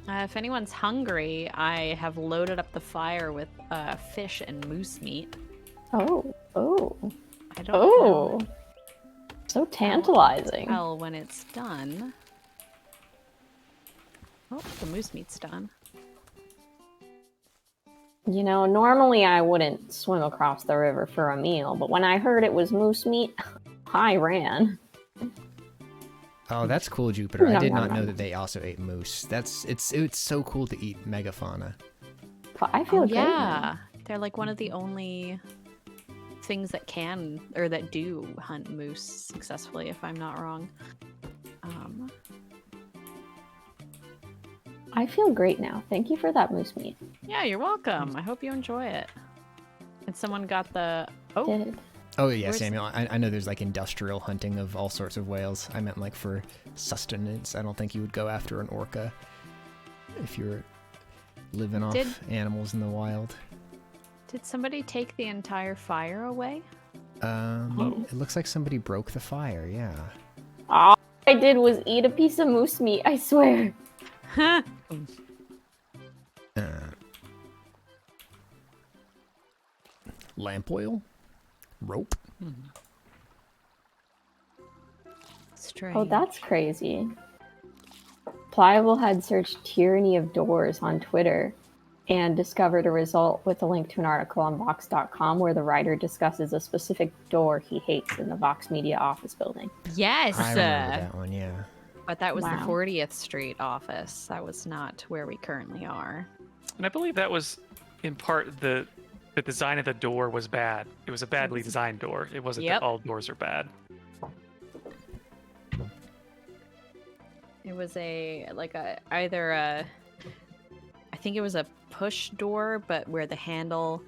If anyone's hungry, I have loaded up the fire with fish and moose meat. Oh. I don't know So tantalizing. tell when it's done. Oh, the moose meat's done. You know, normally I wouldn't swim across the river for a meal, but when I heard it was moose meat, I ran. Oh, that's cool, Jupiter. I Nom, did nom, not know nom. that they also ate moose. It's so cool to eat megafauna. But I feel Oh, great. yeah. They're like one of the only things that can or that do hunt moose successfully, if I'm not wrong. I feel great now. Thank you for that moose meat. Yeah, you're welcome. I hope you enjoy it. And someone got the Did. Oh yeah, Where's- Samuel. I know there's like industrial hunting of all sorts of whales. I meant like for sustenance. I don't think you would go after an orca if you're living off Did- animals in the wild. Did somebody take the entire fire away? It looks like somebody broke the fire. Yeah. All I did was eat a piece of moose meat, I swear. Uh, lamp oil, rope. Strange. Oh, that's crazy. Pliable had searched Tyranny of Doors on Twitter and discovered a result with a link to an article on Vox.com where the writer discusses a specific door he hates in the Vox Media office building. Yes, I remember that one. Yeah. but that was the Wow. 40th Street office. That was not where we currently are. And I believe that was in part the design of the door was bad. It was a badly designed door. It wasn't that all doors are bad. It was either a, I think it was a push door, but where the handle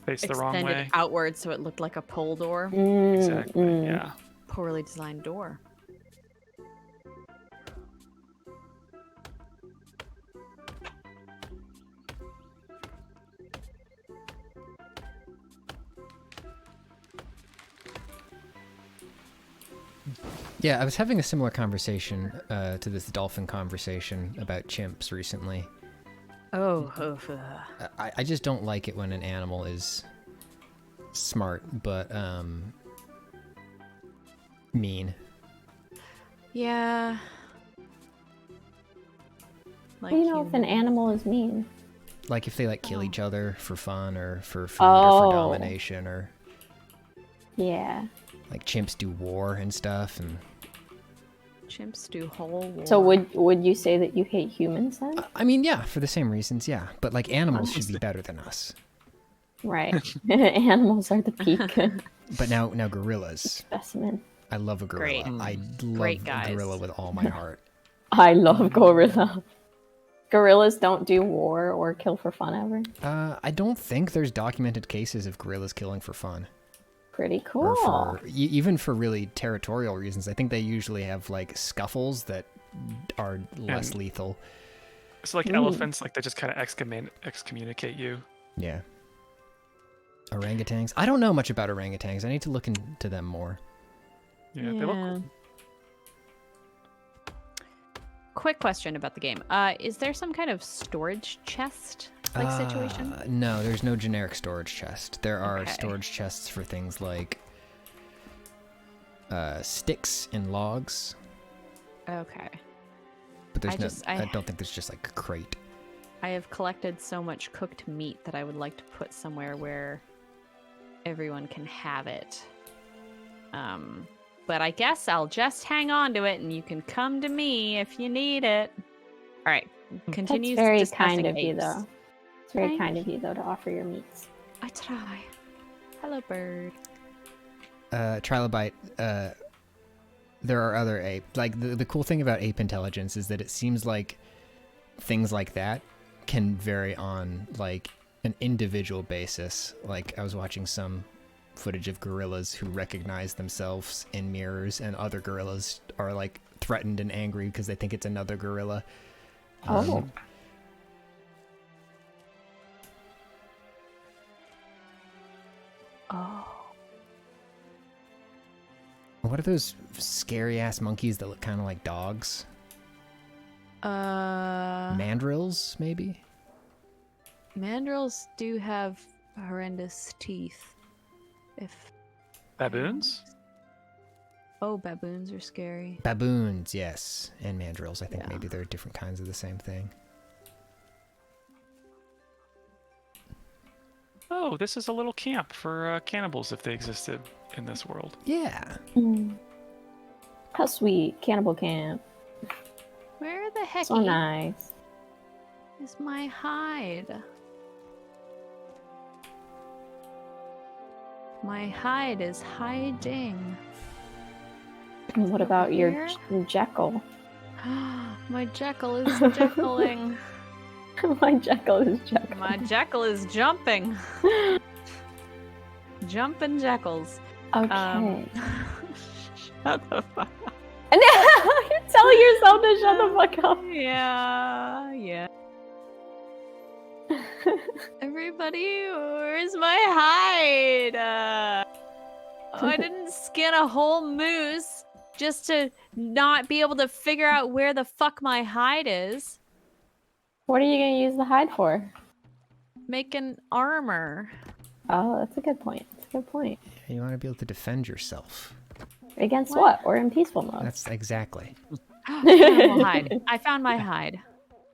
Faced the wrong extended way. outward, so it looked like a pull door. Exactly. Yeah. Poorly designed door. Yeah, I was having a similar conversation to this dolphin conversation about chimps recently. I just don't like it when an animal is smart, but mean. Yeah. How do you know if an animal is mean? Like if they like kill each other for fun or for food or for domination or Yeah. like chimps do war and stuff and Chimps do whole war. So would you say that you hate humans then? I mean, yeah, for the same reasons, yeah. But like animals should be better than us. Right. Animals are the peak But now gorillas. specimen. I love a gorilla. Great. I love Great a guys. gorilla with all my heart. I love gorilla. Gorillas don't do war or kill for fun ever. I don't think there's documented cases of gorillas killing for fun. Pretty cool. Or for even for really territorial reasons. I think they usually have like scuffles that are less lethal. It's like elephants, like they just kind of excommunicate you. Yeah. Orangutans. I don't know much about orangutans. I need to look into them more. Yeah, they look cool. Quick question about the game. Is there some kind of storage chest situation? No, there's no generic storage chest. There are Okay. storage chests for things like sticks and logs, Okay. but there's I I don't think there's just like a crate. I have collected so much cooked meat that I would like to put somewhere where everyone can have it. But I guess I'll just hang on to it and you can come to me if you need it. All right. Continues That's very discussing kind of you, apes. though. It's very Thank kind of you, though, to offer your meats. I try. Hello, bird. Trilobite, there are other ape. Like the cool thing about ape intelligence is that it seems like things like that can vary on like an individual basis. Like I was watching some footage of gorillas who recognize themselves in mirrors, and other gorillas are like threatened and angry because they think it's another gorilla. Oh. What are those scary ass monkeys that look kind of like dogs? Mandrills, maybe? Mandrills do have horrendous teeth. Baboons? Oh, baboons are scary. Baboons, yes. And mandrills. I think Yeah. maybe they're different kinds of the same thing. Oh, this is a little camp for cannibals if they existed in this world. Yeah. How sweet. Cannibal camp. Where the heck So nice. is my hide? My hide is hiding. And what about your Here? Jekyll? My Jekyll is Jekyling. My Jekyll is Jekyll. My Jekyll is jumping. Jumping Jekylls. Okay. Shut the fuck up. You're telling yourself to shut the fuck up. Yeah. Everybody, where's my hide? I didn't skin a whole moose just to not be able to figure out where the fuck my hide is. What are you going to use the hide for? Making armor. Oh, that's a good point. That's a good point. You want to be able to defend yourself. Against what? Or in peaceful mode? That's exactly. Animal hide. I found my hide.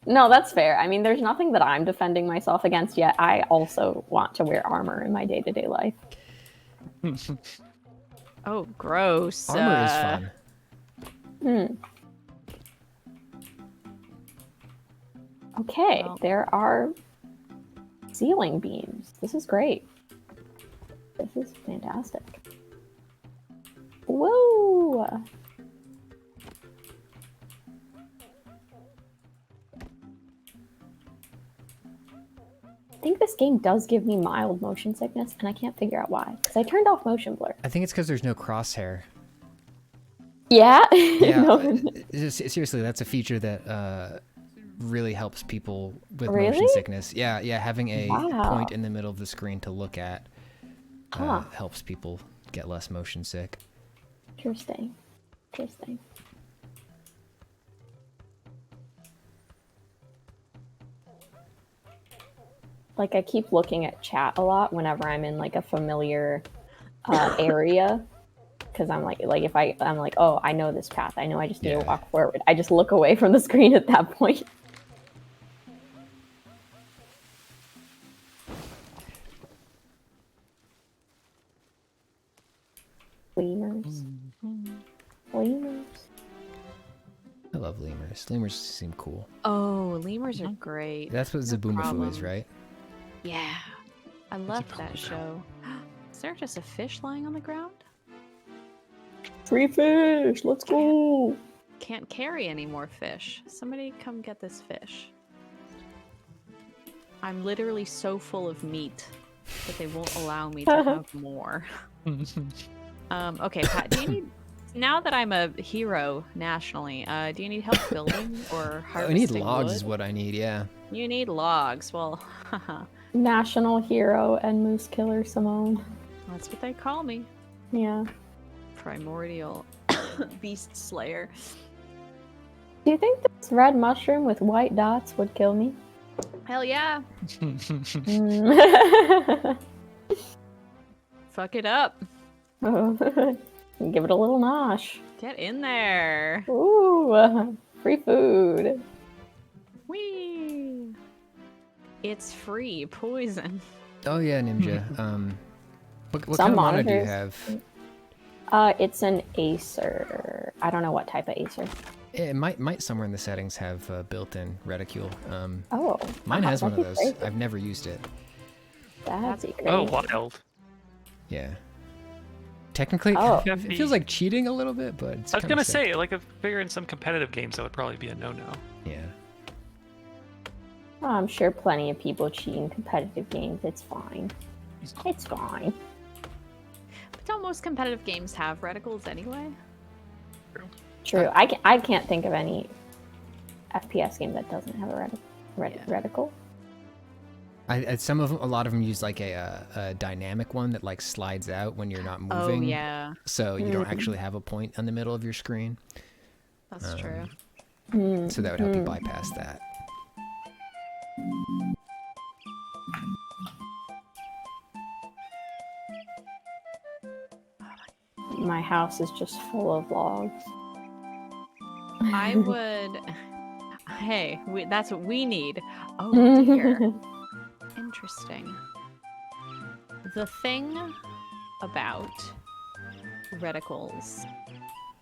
No, that's fair. I mean, there's nothing that I'm defending myself against yet. I also want to wear armor in my day-to-day life. Oh, gross. Armor is fun. Okay, Well. there are ceiling beams. This is great. This is fantastic. Whoa! I think this game does give me mild motion sickness, and I can't figure out why. Because I turned off motion blur. I think it's because there's no crosshair. Yeah? Yeah, No. seriously, that's a feature that really helps people with Really? motion sickness. Yeah, having a Wow. point in the middle of the screen to look at Huh. helps people get less motion sick. Interesting. Interesting. Like, I keep looking at chat a lot whenever I'm in like a familiar area, because I'm like if I'm like, oh, I know this path, I know I just need to Yeah. walk forward. I just look away from the screen at that point. Lemurs. Lemurs. I love lemurs. Lemurs seem cool. Oh, lemurs are great. That's what No Zaboomafoo problem. is, right? Yeah. I loved that problem. show. Is there just a fish lying on the ground? Free fish, let's go. Can't carry any more fish. Somebody come get this fish. I'm literally so full of meat that they won't allow me to have more. Okay, Pat, do you need... Now that I'm a hero nationally, do you need help building or I harvesting need logs wood? is what I need, yeah. You need logs. Well, haha, National hero and moose killer Simone. that's what they call me. Yeah. Primordial beast slayer. Do you think this red mushroom with white dots would kill me? Hell yeah. Mm. Fuck it up. Give it a little nosh. Get in there. Ooh, free food. Whee! It's free poison. Oh yeah, Ninja. What Some kind of mana do you monitors. have? It's an Acer. I don't know what type of Acer. It might somewhere in the settings have built-in reticule. Oh. Mine has one that'd of be those. great. I've never used it. That'd be great. Oh, wild. Yeah. Technically, Oh. it feels like cheating a little bit, but it's I was kinda gonna sick. say, like, I figure in some competitive games that would probably be a no-no. Yeah. Oh, I'm sure plenty of people cheat in competitive games. It's fine. It's fine. But don't most competitive games have reticles anyway? True. I can't think of any FPS game that doesn't have a reticle. A lot of them use like a dynamic one that like slides out when you're not moving. Oh, yeah. So you don't actually have a point in the middle of your screen. That's true. So that would help you bypass that. My house is just full of logs. I would... Hey, that's what we need. Oh, dear. Interesting. The thing about reticles...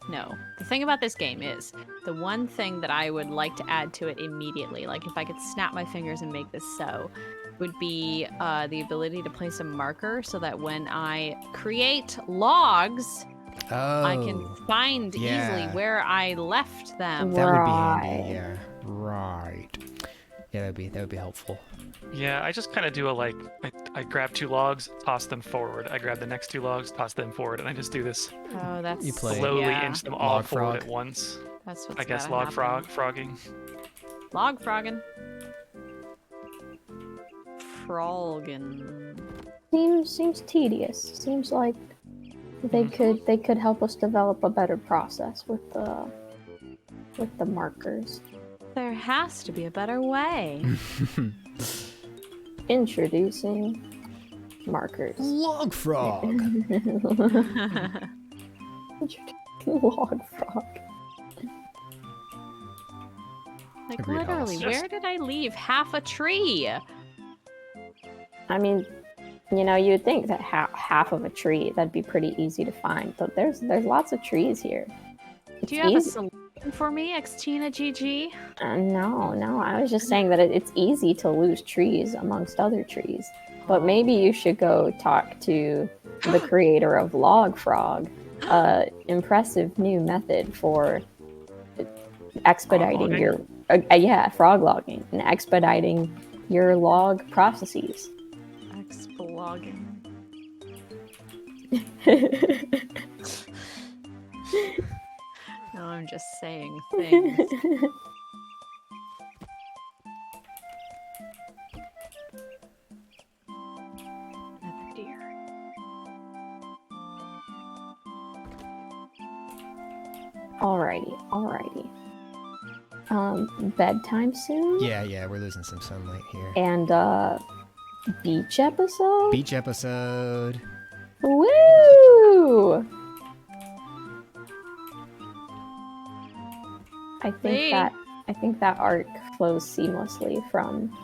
No. The thing about this game is, the one thing that I would like to add to it immediately, like if I could snap my fingers and make this so, would be the ability to place a marker so that when I create logs, Oh. I can find easily yeah. where I left them. That would be Right. handy. Yeah. Right. Yeah, that would be helpful. Yeah, I just kind of do I grab 2 logs, toss them forward. I grab the next 2 logs, toss them forward, and I just do this. Oh, that's You play- Slowly yeah, inch them all Log forward frog. at once. that's what's I guess gotta log happen. frogging. Log frogging. Frogging. Seems tedious. Seems like they could help us develop a better process with the markers. There has to be a better way. Introducing markers. Log frog. Log frog. Like Agreed, literally, Hollis. where did I leave half a tree? I mean, you'd think that half of a tree that'd be pretty easy to find, but there's lots of trees here. Do you have a easy. looking for me, Xtina GG? No. I was just saying that it's easy to lose trees amongst other trees. But maybe you should go talk to the creator of Log Frog, impressive new method for expediting your frog logging and expediting your log processes. Explogging. No, I'm just saying things. Another deer. Alrighty. Bedtime soon? Yeah, we're losing some sunlight here. And beach episode? Beach episode. Woo! I think that arc flows seamlessly from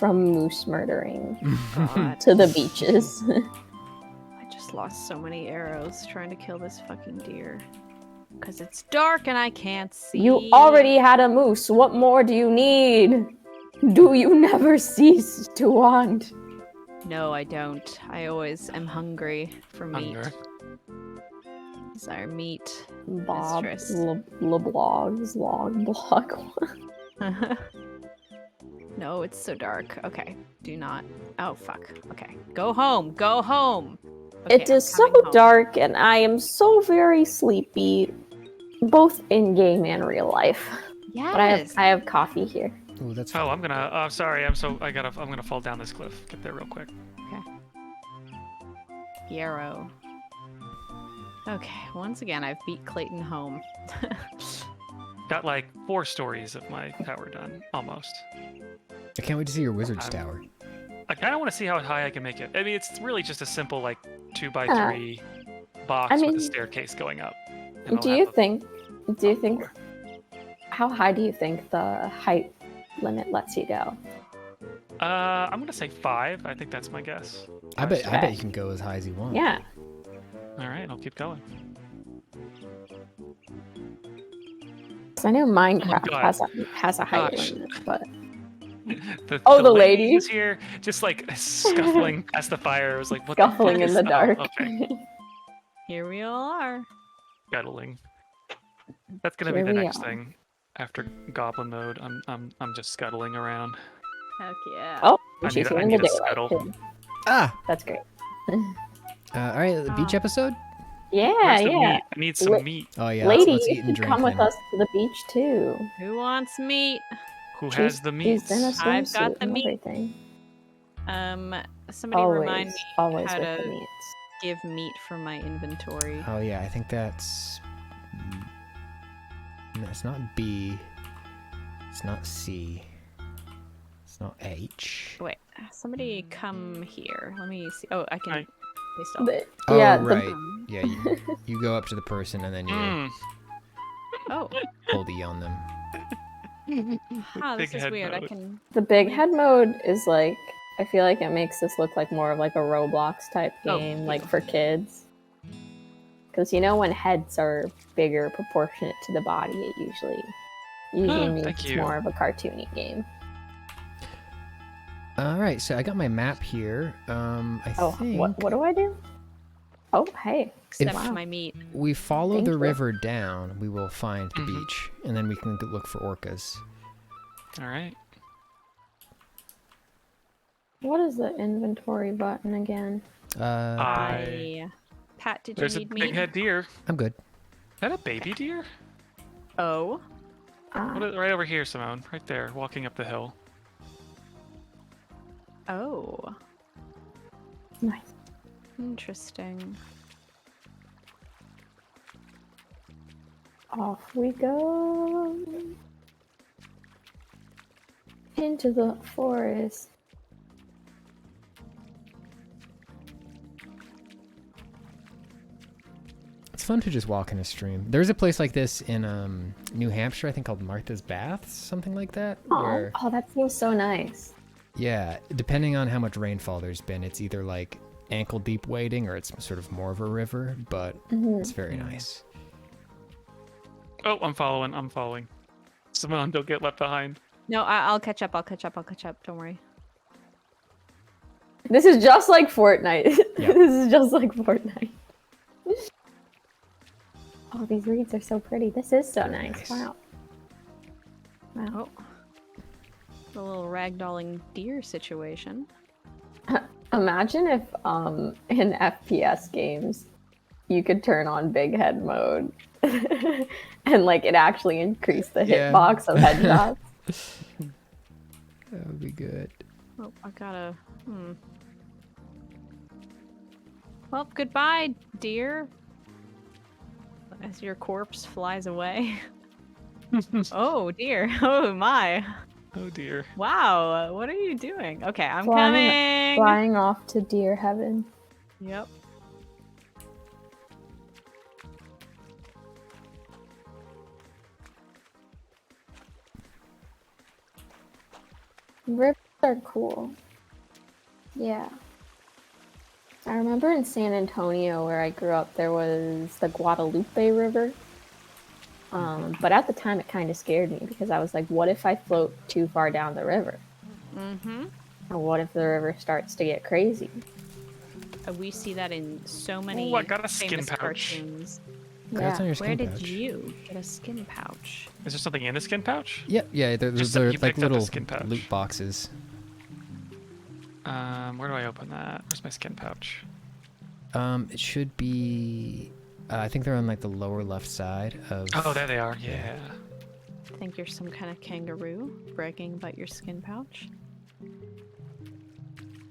moose murdering God. to the beaches. I just lost so many arrows trying to kill this fucking deer. Because it's dark and I can't see. You already had a moose. What more do you need? Do you never cease to want? No, I don't. I always am hungry for meat. Hunger. Desire meat. Bob Mistress. LeBlog's log blog. No, it's so dark. Okay, do not. Oh, fuck. Okay, go home. Go home. Okay, It is I'm so coming home. dark and I am so very sleepy, both in game and real life. Yes. But I have coffee here. Ooh, that's Oh, I'm gonna. Sorry, I'm gonna fall down this cliff. Get there real quick. Yarrow. Okay, once again, I've beat Clayton home. Got like 4 stories of my tower done, almost. I can't wait to see your wizard's I'm- tower. I kind of want to see how high I can make it. I mean, it's really just a simple like 2x3 box with a staircase going up. And I'll Do have you a- think? floor. How high do you think the height limit lets you go? I'm gonna say 5. I think that's my guess. I bet you can go as high as you want. Yeah. All right, I'll keep going. 'Cause I know Minecraft God. has a height Gosh. limit, but The lady was here, just like scuffling past the fire. I was like, what scuffling the in fuck the is- oh, dark. okay, Here we all are. scuttling. That's gonna Here be the we next are. thing. After goblin mode, I'm just scuttling around. Heck yeah. Oh, I she's need in a the scuttle. daylight too. Ah! That's great. All right, the beach episode? Yeah, Where's the yeah. meat? I need some La- meat. Oh, yeah. Lady, let's eat you and should drink come with then. us to the beach too. Who wants meat? Who has the meat? She's in a I've got swimsuit the and meat. everything. Somebody Always, remind me always how with to the meats. give meat from my inventory. Oh, yeah, I think that's... No, it's not B. It's not C. It's not H. Wait, somebody come here. Let me see. Oh, I can. Hi. They stop. Oh, yeah, right. Yeah, you go up to the person and then you Mm. Oh, hold E on them. this Big is head weird. I mode. can. The big head mode is like, I feel like it makes this look like more of like a Roblox type Oh, game, like for kids. Because you know when heads are bigger proportionate to the body, it usually means thank it's you. more of a cartoony game. All right, so I got my map here. I Oh, think what do I do? Oh, hey. Accept Wow. my meat. we follow Thank the you. river down, we will find the Mhm. beach, and then we can look for orcas. All right. What is the inventory button again? Pat, did you There's a need big meat? head deer. Is I'm good. that a baby deer? Oh, Right over here, Simone. Right there, walking up the hill. oh, Nice. interesting. Off we go. Into the forest. It's fun to just walk in a stream. There's a place like this in New Hampshire, I think called Martha's Baths, something like that. Where, Oh, that seems so nice. yeah, depending on how much rainfall there's been, it's either like ankle deep wading or it's sort of more of a river, but Mhm. it's very nice. Oh, I'm following. Simone, don't get left behind. No, I'll catch up. I'll catch up. Don't worry. This is just like Fortnite. Yep. This is just like Fortnite. Oh, these reeds are so pretty. This is so nice. Wow. Wow. Oh. A little ragdolling deer situation. Imagine if in FPS games you could turn on big head mode and like it actually increased the Yeah. hitbox of headshots. That would be good. Oh, I gotta. Well, goodbye, dear. As your corpse flies away. Oh dear. Oh my. Oh dear. Wow. What are you doing? Okay, I'm Flying- coming. Flying off to deer heaven. Yep. Rivers are cool. Yeah. I remember in San Antonio where I grew up, there was the Guadalupe River. But at the time, it kind of scared me because I was like, what if I float too far down the river? Mm-hmm. Or what if the river starts to get crazy? We see that in so many Ooh, I got a skin famous pouch. cartoons. Congrats on Yeah. your skin Where did pouch. you get a skin pouch? Is there something in the skin pouch? Yep, yeah, they're Just like you picked up a little skin pouch. loot boxes. Where do I open that? Where's my skin pouch? It should be. I think they're on like the lower left side of. Oh, there they are. Yeah. I think you're some kind of kangaroo bragging about your skin pouch.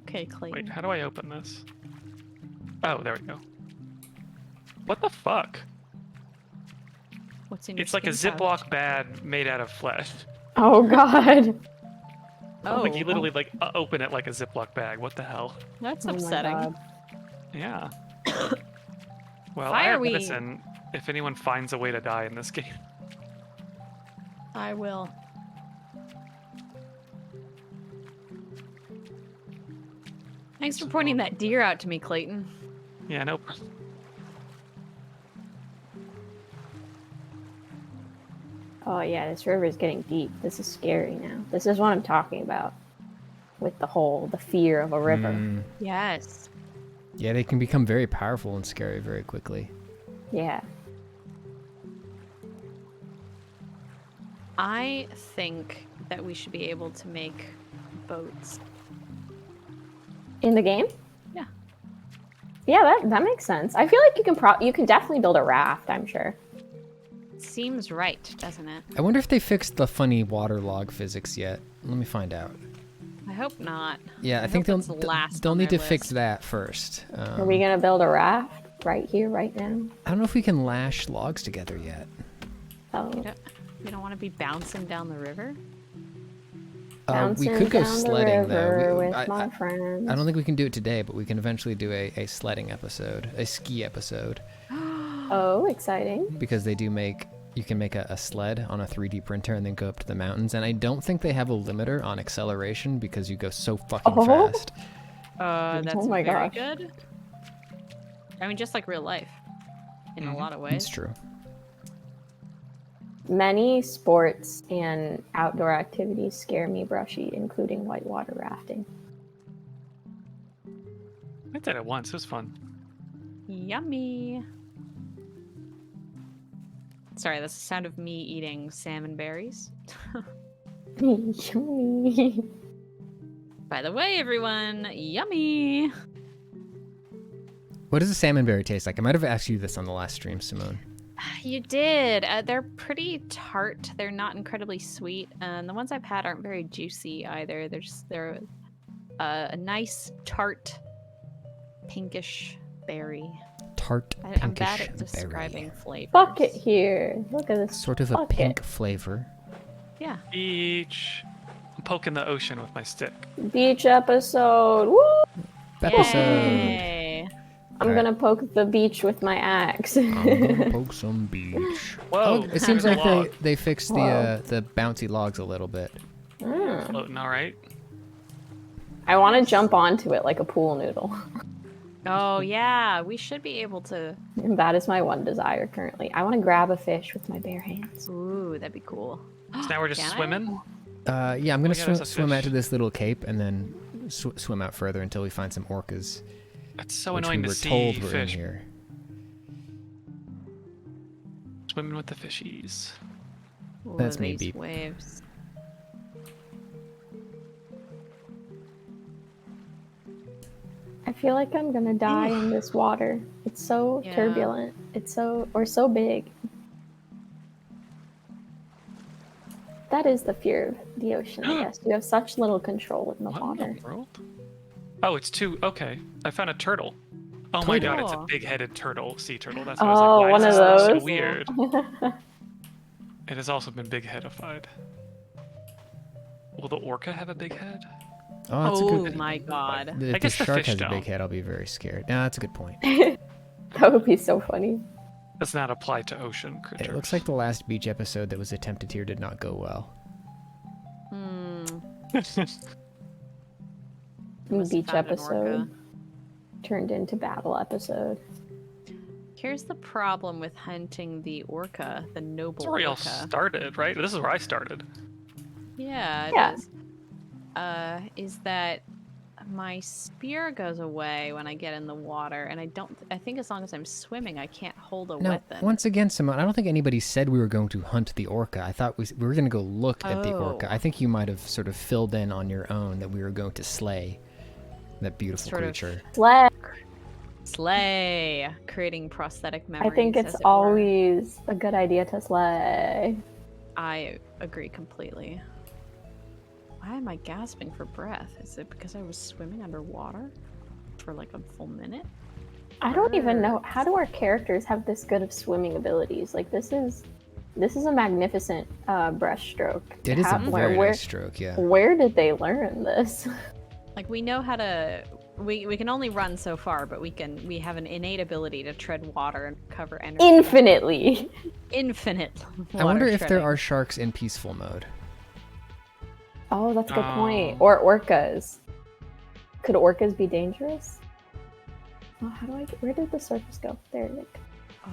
Okay, Clayton. Wait, how do I open this? Oh, there we go. What the fuck? What's in your It's like a skin pouch? Ziploc bag made out of flesh. Oh god. Oh, Like you literally like open it like a Ziploc bag. What the hell? that's Oh my upsetting. God. Yeah. Well, Why I are have we- medicine if anyone finds a way to die in this game. I will. Thanks for pointing that deer out to me, Clayton. Yeah, nope. Oh yeah, this river is getting deep. This is scary now. This is what I'm talking about. With the fear of a river. Mm, Yes. yeah, they can become very powerful and scary very quickly. Yeah. I think that we should be able to make boats. In the game? Yeah. Yeah, that makes sense. I feel like you can definitely build a raft, I'm sure. Seems right, doesn't it? I wonder if they fixed the funny water log physics yet. Let me find out. I hope not. Yeah, I think hope that's last they'll on need to their fix list. that first. Are we gonna build a raft right here, right now? I don't know if we can lash logs together yet. Oh, You don't want to be bouncing down the river? We bouncing could go down the sledding river though. with my friends. I don't think we can do it today, but we can eventually do a sledding episode, a ski episode, Oh, exciting! because they do make. You can make a sled on a 3D printer and then go up to the mountains. And I don't think they have a limiter on acceleration because you go so fucking Oh. fast. That's Oh my very gosh. good. I mean, just like real life, in a lot of ways. It's true. Many sports and outdoor activities scare me, Brushy, including whitewater rafting. I did it once. It was fun. Yummy. Sorry, that's the sound of me eating salmon berries. Yummy. By the way, everyone, yummy. What does a salmon berry taste like? I might have asked you this on the last stream, Simone. You did. They're pretty tart. They're not incredibly sweet, and the ones I've had aren't very juicy either. They're a nice tart, pinkish berry. Tart, I'm pinkish bad at berry. describing flavors. Bucket here. Look at this. Sort of a bucket. pink flavor. Yeah. Beach. I'm poking the ocean with my stick. Beach episode. Woo! Episode. Yay. I'm Alright. gonna poke the beach with my axe. I'm gonna poke some beach. Whoa! It seems like log. they fixed Whoa. the bouncy logs a little bit. Mm. Floating all right. I want to jump onto it like a pool noodle. Oh yeah, we should be able to. That is my one desire currently. I want to grab a fish with my bare hands. Ooh, that'd be cool. So now we're just Can I? swimming. Yeah, I'm gonna God, there's a swim out fish. to this little cape and then swim out further until we find some orcas. That's so which annoying we to were see told were in fish here. swimming with the fishies. Ooh, That's me, these Beep. waves. I feel like I'm gonna die in this water. It's so Yeah. turbulent. It's so big. That is the fear of the ocean, I guess. You have such little control in the What water. in the world? Oh, it's two. Okay, I found a turtle. Oh my god, it's a Cool. big-headed turtle, sea turtle. That's what I was Oh, like, why one is of this so those. weird? It has also been big-headified. Will the orca have a big head? Oh, that's a Oh good. my god. If I the guess the shark fish has a big don't. head, I'll be very scared. No, that's a good point. That would be so funny. Does not apply to ocean creatures. It looks like the last beach episode that was attempted here did not go well. Hmm. Beach Must have found an orca. episode turned into battle episode. Here's the problem with hunting the orca, the noble That's where we all orca. started, right? This is where I started. Yeah, it Yeah. is. Is that my spear goes away when I get in the water, and I think as long as I'm swimming, I can't hold a No, weapon. once again, Simone, I don't think anybody said we were going to hunt the orca. I thought we were going to go look at the orca. Oh. I think you might have sort of filled in on your own that we were going to slay that beautiful Sort of. creature. Slay. Slay, creating prosthetic memories. I think it's as it were. always a good idea to slay. I agree completely. Why am I gasping for breath? Is it because I was swimming underwater for like a full minute? I don't even know, Birds. how do our characters have this good of swimming abilities? Like this is a magnificent brushstroke. It is a very where, nice stroke, yeah. where did they learn this? Like we know how to. We can only run so far, but we have an innate ability to tread water and cover energy. Infinitely. Infinite. I wonder water if there treading. are sharks in peaceful mode. Oh, that's a good point. Oh. Or orcas. Could orcas be dangerous? Oh, how do I get, where did the surface go? There it is.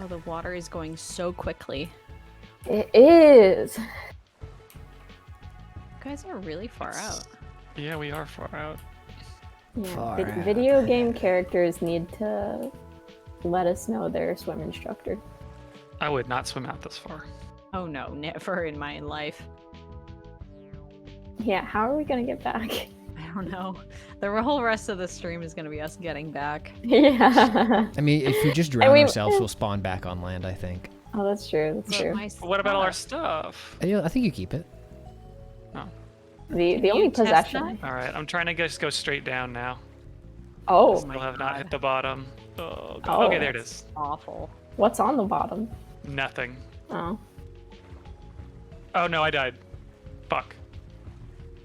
Oh, the water is going so quickly. It is. You guys are really far out. Yeah, we are far out. Yeah, Far out. video game characters need to let us know their swim instructor. I would not swim out this far. Oh no, never in my life. Yeah, how are we gonna get back? I don't know. The whole rest of the stream is going to be us getting back. Yeah. I mean, if we just drown we- ourselves, we'll spawn back on land, I think. Oh, that's true. That's But true. my What about all our stuff- stuff? I think you keep it. The you only test possession. that? All right, I'm trying to just go straight down now. Oh, my Still have not God. hit the bottom. Oh, God. Oh. Okay, there it is. Awful. what's on the bottom? Nothing. Oh. Oh no, I died. Fuck.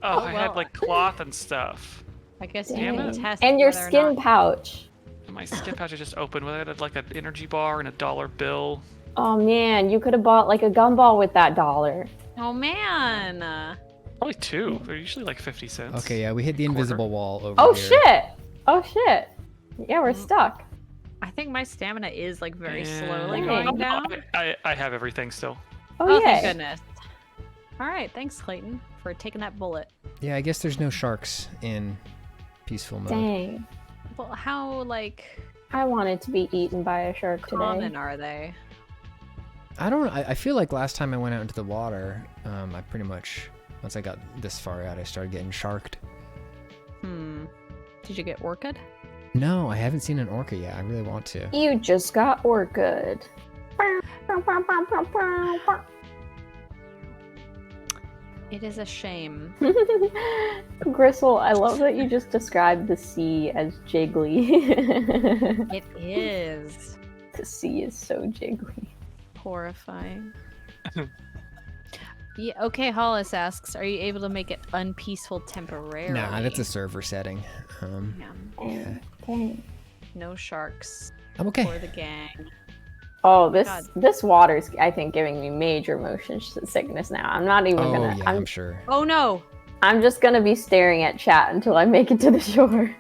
Oh, I had well. like cloth and stuff. I guess Dang. you Damn can it. test And your whether or skin not- pouch. And my skin pouch is just open. With it, I had like an energy bar and a dollar bill. Oh man, you could have bought like a gumball with that $1. Oh man. Probably two. They're usually like 50 cents. Okay, yeah, we hit the Quarter. invisible wall over Oh here. shit! Oh shit! Yeah, we're stuck. I think my stamina is like very Yeah. slowly Dang. going down. I have everything still. Oh, thank yeah. goodness. All right, thanks Clayton for taking that bullet. Yeah, I guess there's no sharks in peaceful mode. Dang. Well, how like I wanted to be eaten by a shark today. common are they? I don't. I feel like last time I went out into the water, I pretty much once I got this far out, I started getting sharked. Did you get orchid? No, I haven't seen an orca yet. I really want to. You just got orchid. It is a shame. Gristle, I love that you just described the sea as jiggly. It is The sea is so jiggly. horrifying. Yeah, okay, Hollis asks, are you able to make it unpeaceful temporarily? Nah, that's a server setting. Yeah. Dang. Dang. No sharks I'm okay. for the gang. Oh, this God. this water's, I think, giving me major motion sickness now. I'm not even Oh gonna. yeah, I'm sure. Oh no! I'm just gonna be staring at chat until I make it to the shore.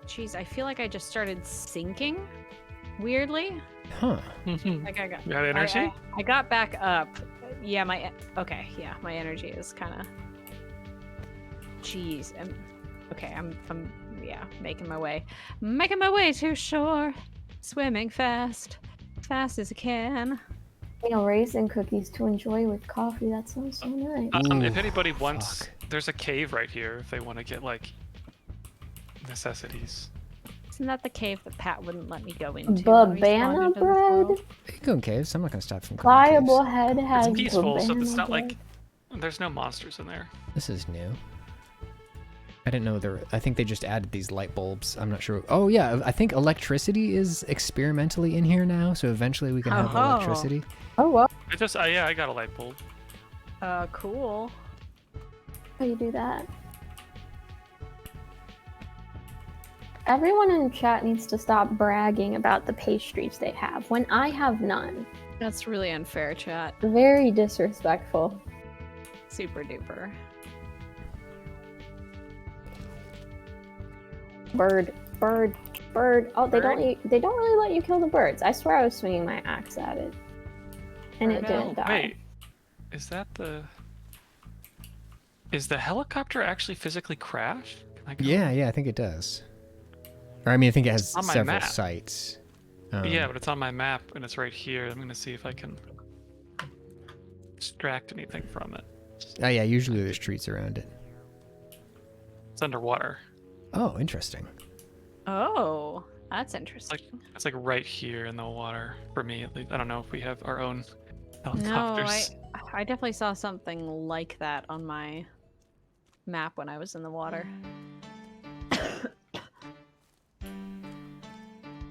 Jeez, I feel like I just started sinking. Weirdly. Huh. Like I got. You got energy? I got back up. Yeah, my energy is kind of. Jeez, I'm making my way. Making my way to shore. Swimming fast as I can. Raisin cookies to enjoy with coffee. That sounds so nice. If Ooh, anybody wants, fuck. there's a cave right here if they want to get like necessities. Isn't that the cave that Pat wouldn't let me go into? when we spawned Banana into this bread. world? You can go in caves. I'm not gonna stop from going in caves. Pliable head has It's peaceful, so it's banana not bread. like there's no monsters in there. This is new. I didn't know there. I think they just added these light bulbs. I'm not sure. Oh yeah, I think electricity is experimentally in here now. So eventually we can have Oh. electricity. Oh well, I got a light bulb. Cool. how you do that? Everyone in chat needs to stop bragging about the pastries they have when I have none. That's really unfair, chat. Very disrespectful. Super duper. Bird. Oh, they don't really let you kill the birds. I swear I was swinging my axe at it, and it Birdo. didn't die. Wait, is the helicopter actually physically crash? Can I go? Yeah, I think it does. Or I mean, I think it has On my several map. sites. Yeah, but it's on my map and it's right here. I'm gonna see if I can extract anything from it. Oh yeah, usually there's trees around it. It's underwater. Oh, interesting. Oh, that's interesting. It's like right here in the water for me at least. I don't know if we have our own No, helicopters. I definitely saw something like that on my map when I was in the water.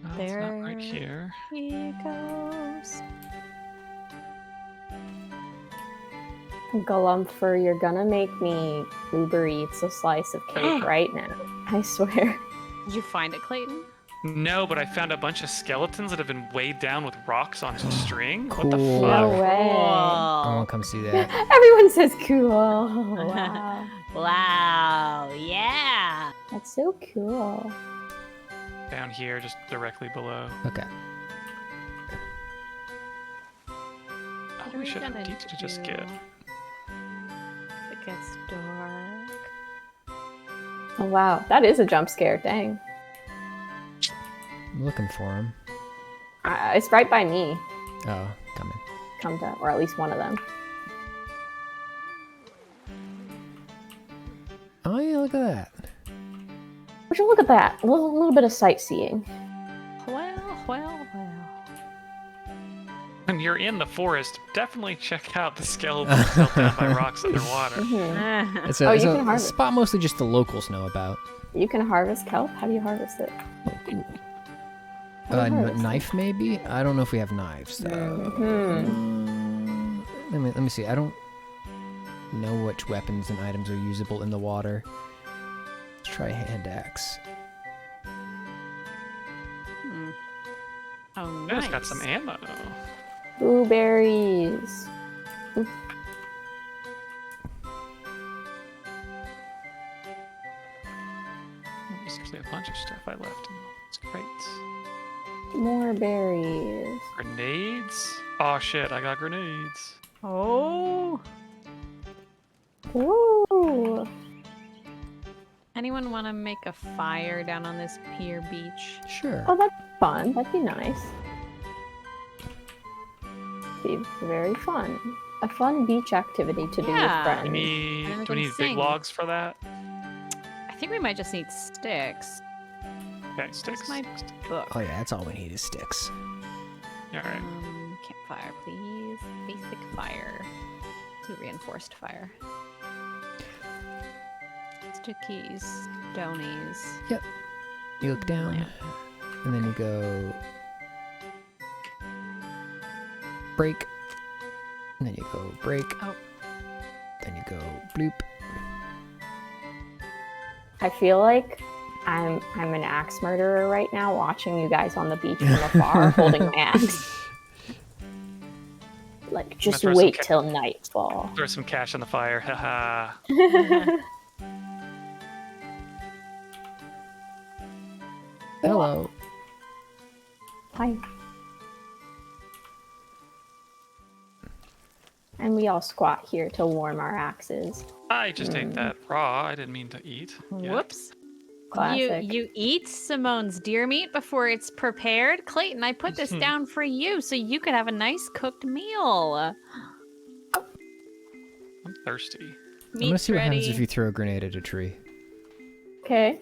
No, it's not right here. He goes. Galumfer, you're gonna make me Uber Eats a slice of cake right now. I swear. Did you find it, Clayton? No, but I found a bunch of skeletons that have been weighed down with rocks on string. What the Cool. fuck? No way. I want to come see that. Everyone says cool. Wow. Wow, yeah. That's so cool. Down here, just directly below. Okay. Oh, What are we should gonna need to just do? get. It gets dark. Oh wow, that is a jump scare. Dang. I'm looking for him. It's right by me. Oh, coming. Come to, or at least one of them. Oh yeah, look at that. Would you look at that? A little bit of sightseeing. Well. When you're in the forest, definitely check out the skeletons held down by rocks underwater. Mhm. It's Oh, it's you a can harvest. spot mostly just the locals know about. You can harvest kelp. How do you harvest it? Oh, cool. How do you harvest it? Knife maybe? I don't know if we have knives though. Mhm. Let me see. I don't know which weapons and items are usable in the water. Let's try hand axe. Oh, I nice. just got some ammo. Blueberries. There's actually a bunch of stuff I left in these crates. More berries. Grenades? Oh shit, I got grenades. Oh. Ooh. Anyone want to make a fire down on this pier beach? Sure. Oh, that's fun. That'd be nice. Be very fun. A fun beach activity to do Yeah. with friends. Do And we we need can big sing. logs for that? I think we might just need sticks. Okay, sticks. my book. Oh yeah, that's all we need is sticks. Alright. Campfire, please. Basic fire. Do reinforced fire. Stickies, stonies. Yep. You look down, Lamp. and then you go break, and then you go break. Oh. Then you go bloop. I feel like I'm an axe murderer right now, watching you guys on the beach from afar, holding my axe. Like, just throw some wait ca- till nightfall. Throw some cash on the fire. Haha. Hello. Hi. And we all squat here to warm our axes. I just ate that raw. I didn't mean to eat. Yeah. Whoops. Classic. You eat Simone's deer meat before it's prepared? Clayton, I put this down for you so you could have a nice cooked meal. I'm thirsty. I'm gonna see what happens if you throw a grenade at a tree. Okay.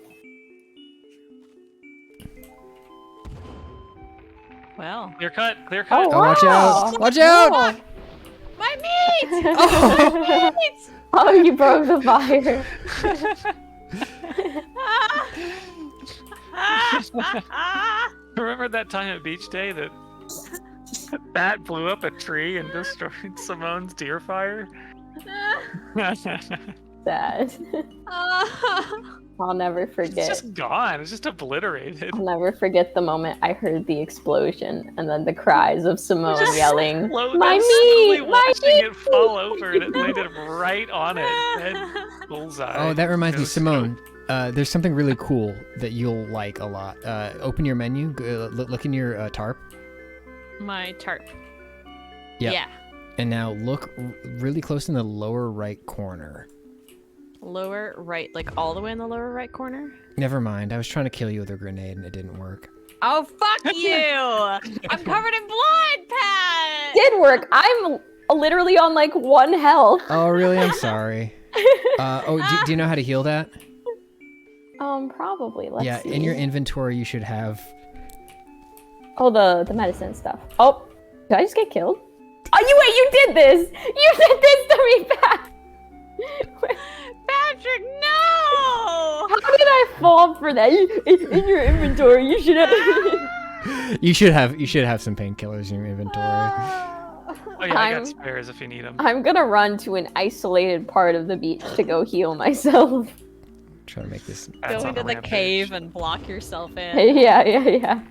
Well, Clear cut. Clear cut. Oh, Oh, watch wow. out! Watch out! my meat! Oh! Meat! Oh, you broke the fire. Remember that time at beach day that bat blew up a tree and destroyed Simone's deer fire? Sad. I'll never It's forget. just gone. It's just obliterated. I'll never forget the moment I heard the explosion and then the cries of Simone yelling, "My meat! My watching meat!" it fall over and it landed right on it. Head bullseye. Oh, that reminds It me, was Simone. There's something really cool that you'll like a lot. Open your menu. Look in your tarp. My tarp. Yep. Yeah. And now look really close in the lower right corner. Lower right, like all the way in the lower right corner? Never mind. I was trying to kill you with a grenade and it didn't work. Oh, fuck you! I'm covered in blood, Pat! Did work. I'm literally on like 1 health. Oh, really? I'm sorry. Do you know how to heal that? Probably. Let's Yeah, see. in your inventory you should have. Oh, the medicine stuff. Oh, did I just get killed? Oh, you did this! You did this to me, Pat! Patrick, no! How did I fall for that? In your inventory, you should have. You should have some painkillers in your inventory. Oh yeah, I got spares if you need them. I'm gonna run to an isolated part of the beach to go heal myself. Trying to make this. Go into the cave and block yourself in. Yeah.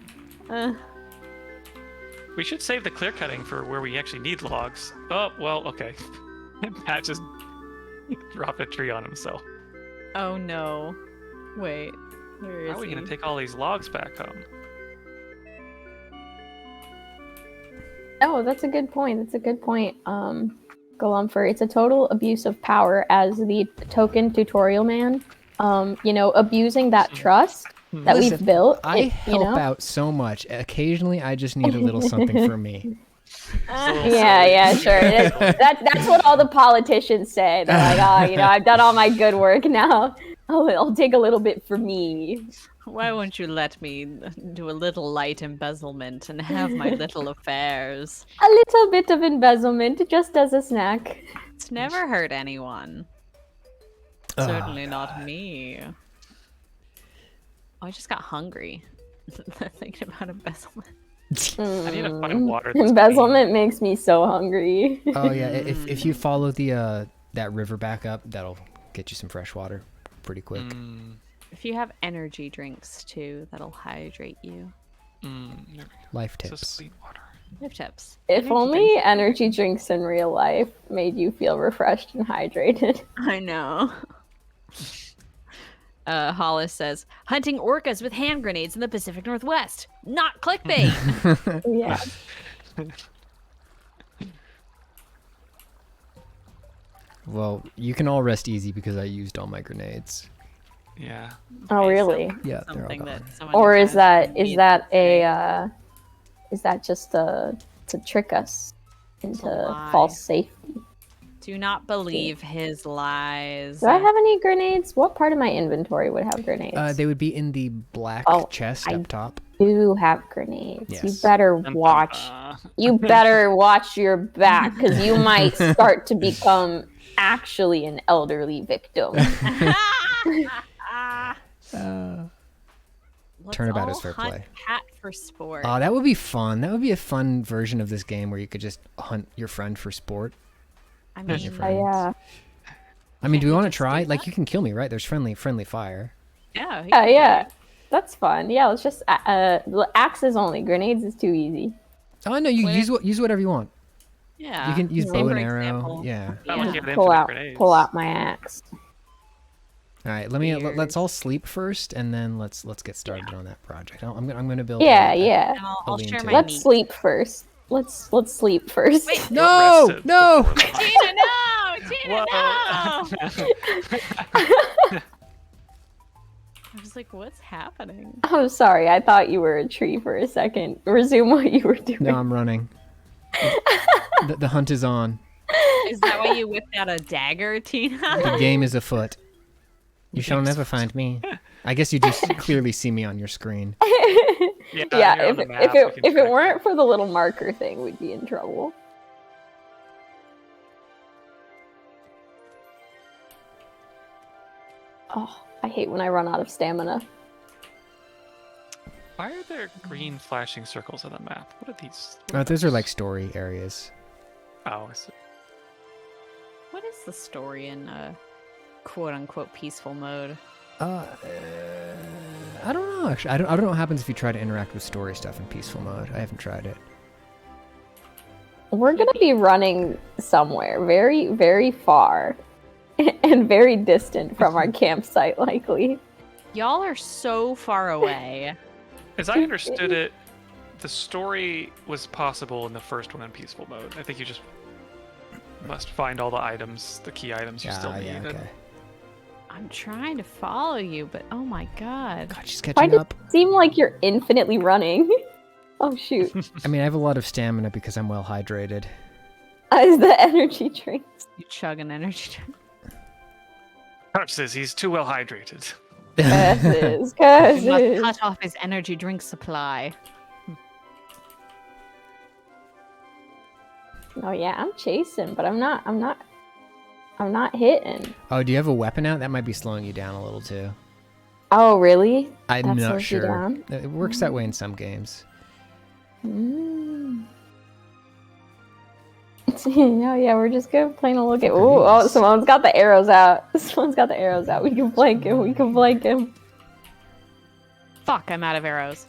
We should save the clear cutting for where we actually need logs. Oh, well, okay. Pat just dropped a tree on himself. Oh no. Wait. Where is How are we he? going to take all these logs back home? Oh, that's a good point. Galumfer, it's a total abuse of power as the token tutorial man. Abusing that trust that we've Listen, built. I help out so much. Occasionally, I just need a little something for me. Yeah, sure. That's what all the politicians say. They're like, I've done all my good work now. I'll take a little bit for me. Why won't you let me do a little light embezzlement and have my little affairs? A little bit of embezzlement, just as a snack. It's never hurt anyone. Certainly not me. Oh, I just got hungry. Thinking about embezzlement. I need to find water. That's Embezzlement makes me so hungry. Oh yeah, if you follow the that river back up, that'll get you some fresh water pretty quick. If you have energy drinks too, that'll hydrate you. Life It's tips. just sweet water. Life tips. If Energy only drinks. energy drinks in real life made you feel refreshed and hydrated. I know. Hollis says, hunting orcas with hand grenades in the Pacific Northwest. Not clickbait. Yeah. Well, you can all rest easy because I used all my grenades. Yeah. Oh, really? Yeah, they're all Something gone. that someone Or who is has that to just to trick us a into lie. false safety? Do not believe his lies. Do I have any grenades? What part of my inventory would have grenades? They would be in the black chest I up top. do have grenades. You Yes. better Dun, dun, watch. dun. You better watch your back, because you might start to become actually an elderly victim. Let's Turnabout is all fair hunt play. Pat for sport. Oh, that would be fun. That would be a fun version of this game where you could just hunt your friend for sport. I Your mean, friends. Yeah. I mean, do we we want to just try? do Like, that? you can kill me, right? There's friendly fire. yeah, Yeah. That's fun. Yeah, let's just axes only. Grenades is too easy. Oh no, you Where- use whatever you want. Yeah. You can use Say, bow for and arrow. example, Yeah. Not like Yeah. you have Pull infinite out grenades. pull out my axe. All right, let's all sleep first, and then let's get started on that project. I'm gonna build. Yeah, a- yeah. And I'll share my Let's meat. sleep first. Let's sleep first. Wait. No, Rested no. before the- Tina, no! Tina, Whoa. no! I was like, what's happening? I'm sorry. I thought you were a tree for a second. Resume what you were doing. No, I'm running. The hunt is on. Is that why you whipped out a dagger, Tina? The game is afoot. You shall never find me. I guess you just clearly see me on your screen. Yeah, Yeah, you're on if the it, map, if we it can if it track weren't for the little marker thing, we'd be in trouble. Oh, I hate when I run out of stamina. Why are there green flashing circles on the map? What are these? Those are like story areas. Oh, I see. What is the story in quote-unquote peaceful mode? I don't know. Actually, I don't know what happens if you try to interact with story stuff in peaceful mode. I haven't tried it. We're gonna be running somewhere very, very far and very distant from our campsite, likely. Y'all are so far away. As I understood it, the story was possible in the first one in peaceful mode. I think you just must find all the items, the key items you still need. Yeah, and- okay. I'm trying to follow you, but oh my god. God, she's Why catching does up. it seem like you're infinitely running? Oh shoot. I mean, I have a lot of stamina because I'm well hydrated. Is the energy drinks? You chug an energy drink. Touch says he's too well hydrated. Curses, You must curses. cut off his energy drink supply. Oh yeah, I'm chasing, but I'm not hitting. Oh, do you have a weapon out? That might be slowing you down a little too. Oh really? I'm That not slows you sure. down? It works that way in some games. Mm. Yeah, we're just gonna play a look at. Oh, Simone's got the arrows out. Simone's got the arrows out. We can flank him. We can flank him. Fuck, I'm out of arrows.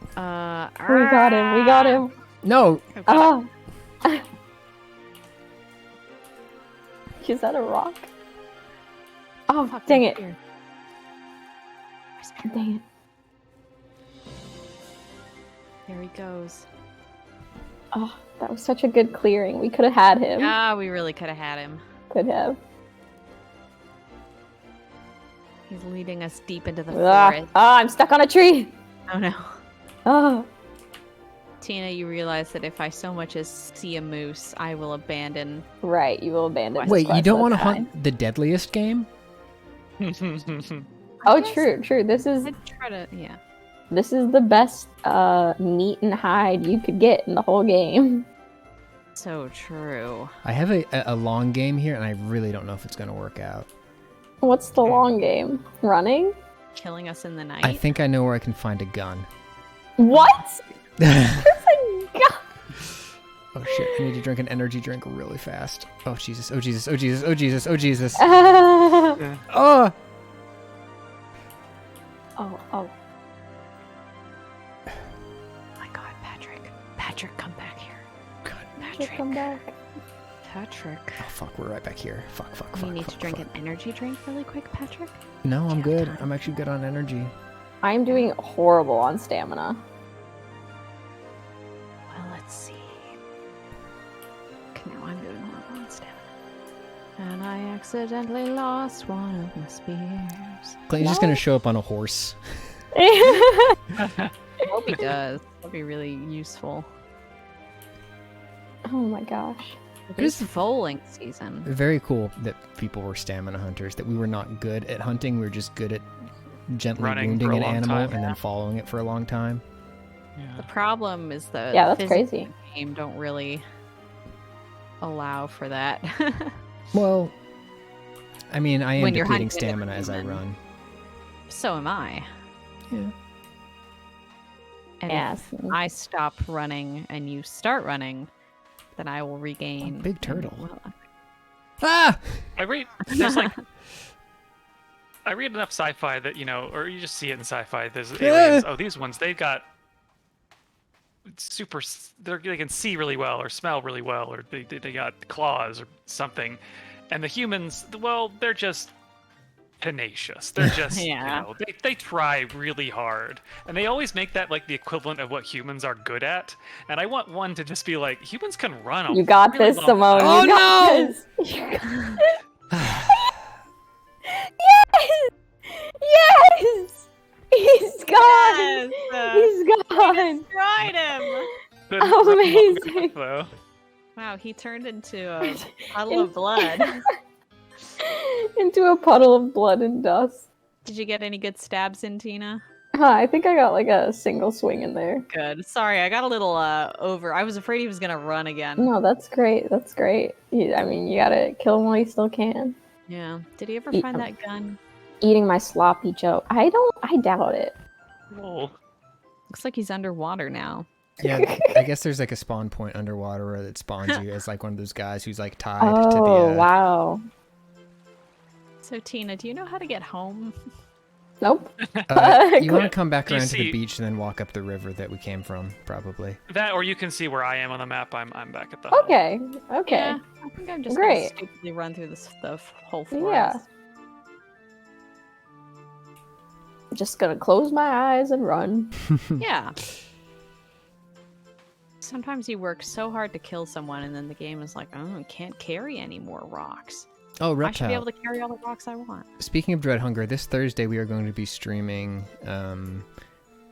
We got him. We got him. No. Oh. Is that a rock? Oh, Fuck, dang I'm it. here. Dang it. There he goes. Oh, that was such a good clearing. We could have had him. Ah, we really could have had him. Could have. He's leading us deep into the Ah, forest. I'm stuck on a tree. Oh no. Oh. Tina, you realize that if I so much as see a moose, I will abandon. Right, you will abandon. Wait, you don't want to hunt? hunt the deadliest game? Oh, guess- true. This is I'd try to, yeah. the best meat and hide you could get in the whole game. So true. I have a long game here, and I really don't know if it's going to work out. What's the long game? Running? Killing us in the night. I think I know where I can find a gun. What? Oh There's a gun. shit, I need to drink an energy drink really fast. Oh Jesus, oh Jesus, oh Jesus, oh Jesus, oh Jesus. Oh, Oh! oh. My God, Patrick. Patrick, come back here. God. Just come back. Patrick. Oh fuck, we're right back here. Fuck. You need to fuck, drink fuck. an energy drink really quick, Patrick? No, I'm Yeah, good. time. I'm actually good on energy. I'm doing horrible on stamina. Well, let's see. Okay, now I'm doing horrible on stamina. And I accidentally lost one of my spears. Clayton's just gonna show up on a horse. I hope he does. That'd be really useful. Oh my gosh. It is foaling season. Very cool that people were stamina hunters, that we were not good at hunting, we were just good at gently Running wounding for a an long animal time. and then following it for a long time. The problem is the Yeah, that's physics crazy. in the game don't really allow for that. Well, I mean, I am When you're depleting hunting a stamina as I human. run. So am I. Yeah. And Yes. if I stop running and you start running, then I will regain. big turtle. Well, Ah! I read there's like I read enough sci-fi that or you just see it in sci-fi. There's aliens. Oh, these ones they got super. They can see really well or smell really well, or they got claws or something. And the humans, well, they're just tenacious. They're just, Yeah. you know, they try really hard. And they always make that like the equivalent of what humans are good at. And I want one to just be like, humans can run a You got really this, long Simone. time." Oh, You got no! this. You got- yes! Yes! He's gone! He's gone! Destroyed him! Couldn't run long Amazing. enough, though. Wow, he turned into a puddle of blood. Into a puddle of blood and dust. Did you get any good stabs in, Tina? I think I got like a single swing in there. Good. Sorry, I got a little over. I was afraid he was gonna run again. No, that's great. That's great. I mean, you gotta kill him while you still can. Yeah. Did he ever Eat find him. that gun? Eating my sloppy Joe. I doubt it. Oh. Looks like he's underwater now. Yeah, I guess there's like a spawn point underwater where it spawns you as like one of those guys who's like tied to the. Oh, wow. So Tina, do you know how to get home? Nope. You want to come back Do you around to the see- beach and then walk up the river that we came from, probably. That, or you can see where I am on the map. I'm back at the hub. Okay. Okay. Yeah, I think I'm just Great. gonna stupidly run through the whole Yeah. forest. Just gonna close my eyes and run. Yeah. Sometimes you work so hard to kill someone, and then the game is like, oh, I can't carry any more rocks. Oh, I should be able Reptile. to carry all the rocks I want. Speaking of Dread Hunger, this Thursday we are going to be streaming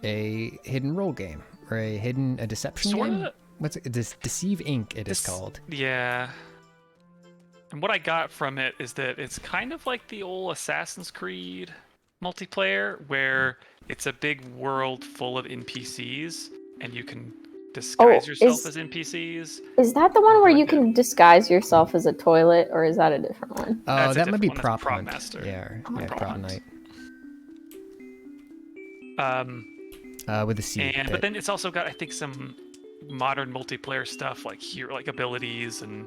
a hidden roll game or a deception game. Sorta. What's it? Deceive Inc. It is This- called. Yeah. And what I got from it is that it's kind of like the old Assassin's Creed multiplayer, where it's a big world full of NPCs, and you can disguise yourself as NPCs. Is that the one where you Like can disguise yourself as a toilet, or is that a different one? Oh, That's a that might be different one. That's Prop Prop Hunt. Master. Yeah, Prop Prop Hunt. Night. With a C. And but then it's also got, I think, some modern multiplayer stuff like abilities and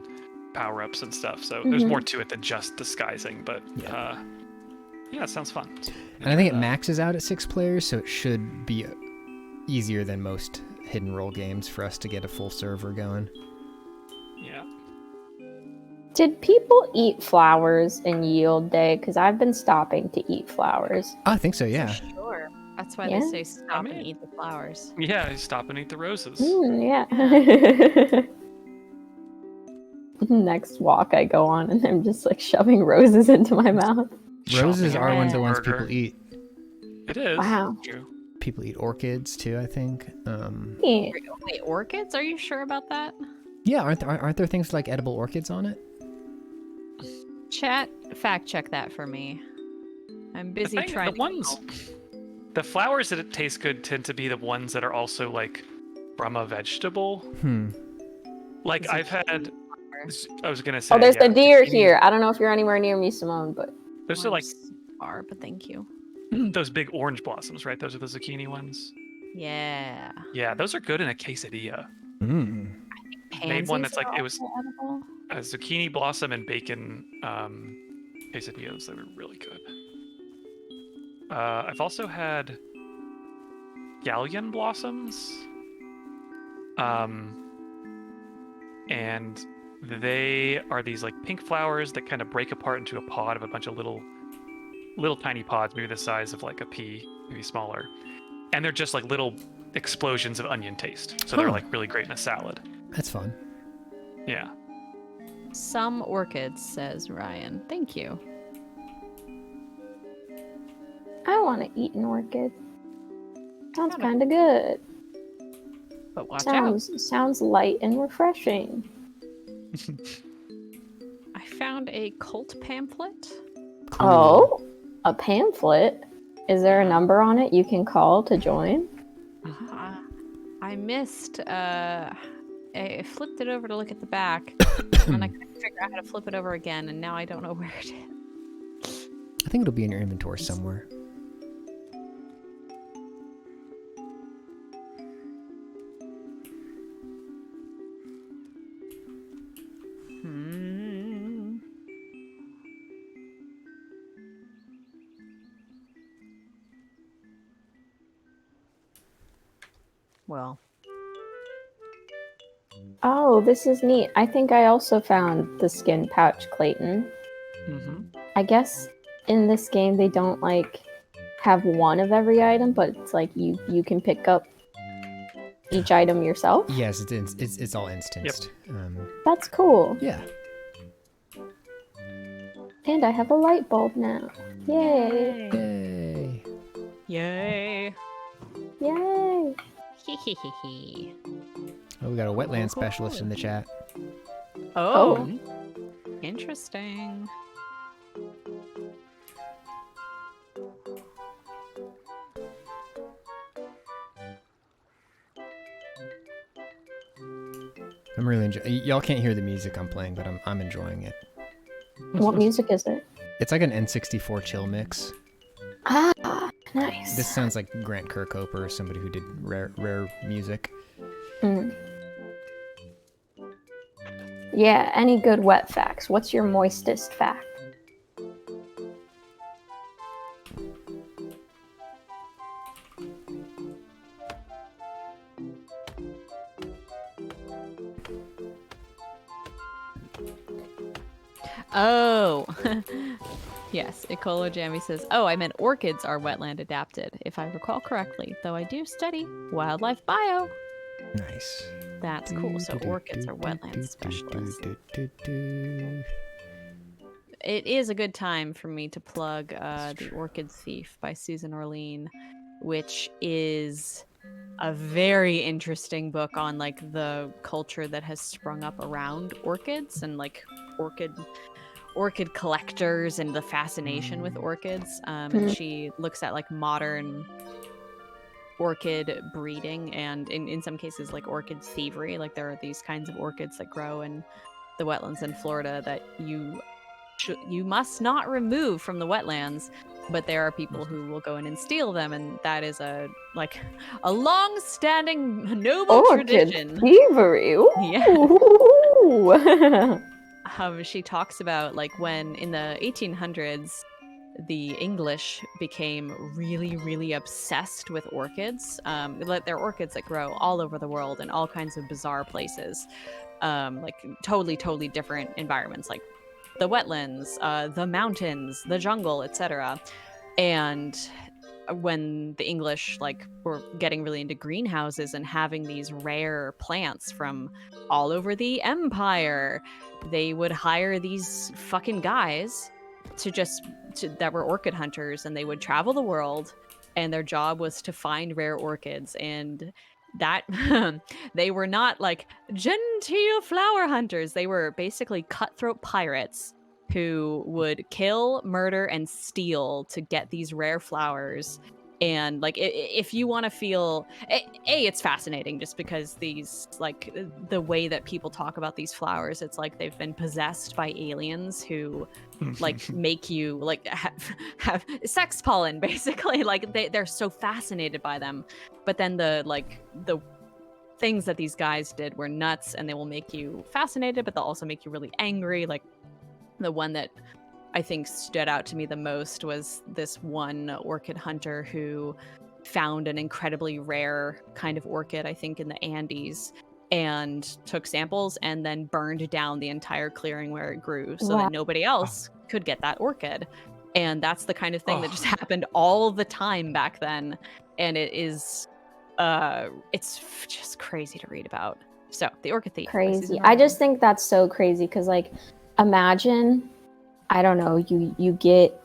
power-ups and stuff. So there's Mhm. more to it than just disguising. But Yeah. yeah, it sounds fun. And I think it maxes out at 6 players, so it should be easier than most hidden roll games for us to get a full server going. Yeah. Did people eat flowers in Yield Day? Because I've been stopping to eat flowers. Oh, I think so, yeah. Sure. That's why Yeah. they say stop mean- and eat the flowers. Yeah, you stop and eat the roses. Yeah. Next walk I go on, and I'm just like shoving roses into my mouth. Roses Chopping are it one up of the in a ones burger. people eat. It is. Wow. True. People eat orchids too, I think. Yeah. Wait, orchids? Are you sure about that? Yeah, aren't there things like edible orchids on it? Chat, fact check that for me. I'm busy trying The flowers that taste good tend to be the ones that are also like from a vegetable. Like I've had. I was gonna say. Oh, there's yeah, the deer zucchini- here. I don't know if you're anywhere near me, Simone, but Those are like far, but thank you. those big orange blossoms, right? Those are the zucchini ones. Yeah. Yeah, those are good in a quesadilla. Mm. Made one Pansies that's like are it was also edible. a zucchini blossom and bacon quesadillas. They were really good. I've also had galleon blossoms. And they are these like pink flowers that kind of break apart into a pod of a bunch of little tiny pods, maybe the size of like a pea, maybe smaller. And they're just like little explosions of onion taste. So they're Huh. like really great in a salad. That's fun. Yeah. Some orchids, says Ryan. Thank you. I want to eat an orchid. Sounds kind of good. But watch out. Sounds light and refreshing. I found a cult pamphlet. Oh, a pamphlet. Is there a number on it you can call to join? I missed. I flipped it over to look at the back, and I couldn't figure out how to flip it over again, and now I don't know where it is. I think it'll be in your inventory somewhere. Hmm. Well, Oh, this is neat. I think I also found the skin pouch, Clayton. Mm-hmm. I guess in this game they don't like have one of every item, but it's like you can pick up each item yourself. Yes, it's all instanced. That's cool. Yeah. And I have a light bulb now. Yay! Yay. Yay. Yay! Hee. Oh, we got a wetland specialist in the chat. Oh. Interesting. I'm really enjoying. Y'all can't hear the music I'm playing, but I'm enjoying it. What music is it? It's like an N64 chill mix. Ah, nice. This sounds like Grant Kirkhope or somebody who did rare music. Mm. Yeah, any good wet facts? What's your moistest fact? Oh. Yes, Ecolo Jammy says, oh, I meant orchids are wetland adapted, if I recall correctly, though I do study wildlife bio. Nice. That's cool. So orchids are wetland specialists. It is a good time for me to plug The Orchid Thief by Susan Orlean, which is a very interesting book on like the culture that has sprung up around orchids and like orchid collectors and the fascination with orchids. And she looks at like modern orchid breeding and in some cases like orchid thievery. Like there are these kinds of orchids that grow in the wetlands in Florida that you must not remove from the wetlands, but there are people who will go in and steal them, and that is a long-standing noble tradition. Thievery. Ooh. Yeah. She talks about like when in the 1800s the English became really, really obsessed with orchids. There are orchids that grow all over the world in all kinds of bizarre places, like totally different environments, like the wetlands, the mountains, the jungle, etc. And when the English like were getting really into greenhouses and having these rare plants from all over the empire, they would hire these fucking guys that were orchid hunters, and they would travel the world, and their job was to find rare orchids. And that they were not like genteel flower hunters. They were basically cutthroat pirates who would kill, murder, and steal to get these rare flowers. And like if you want to feel it's fascinating just because these like the way that people talk about these flowers, it's like they've been possessed by aliens who like make you like have sex pollen basically. Like they're so fascinated by them, but then the things that these guys did were nuts, and they will make you fascinated, but they'll also make you really angry. Like the one that I think stood out to me the most was this one orchid hunter who found an incredibly rare kind of orchid, I think in the Andes, and took samples and then burned down the entire clearing where it grew so that nobody else could get that orchid. And that's the kind of thing that just happened all the time back then. And it is, it's just crazy to read about. So, The Orchid Thief. Crazy. I just think that's so crazy because, like, imagine, I don't know, you get,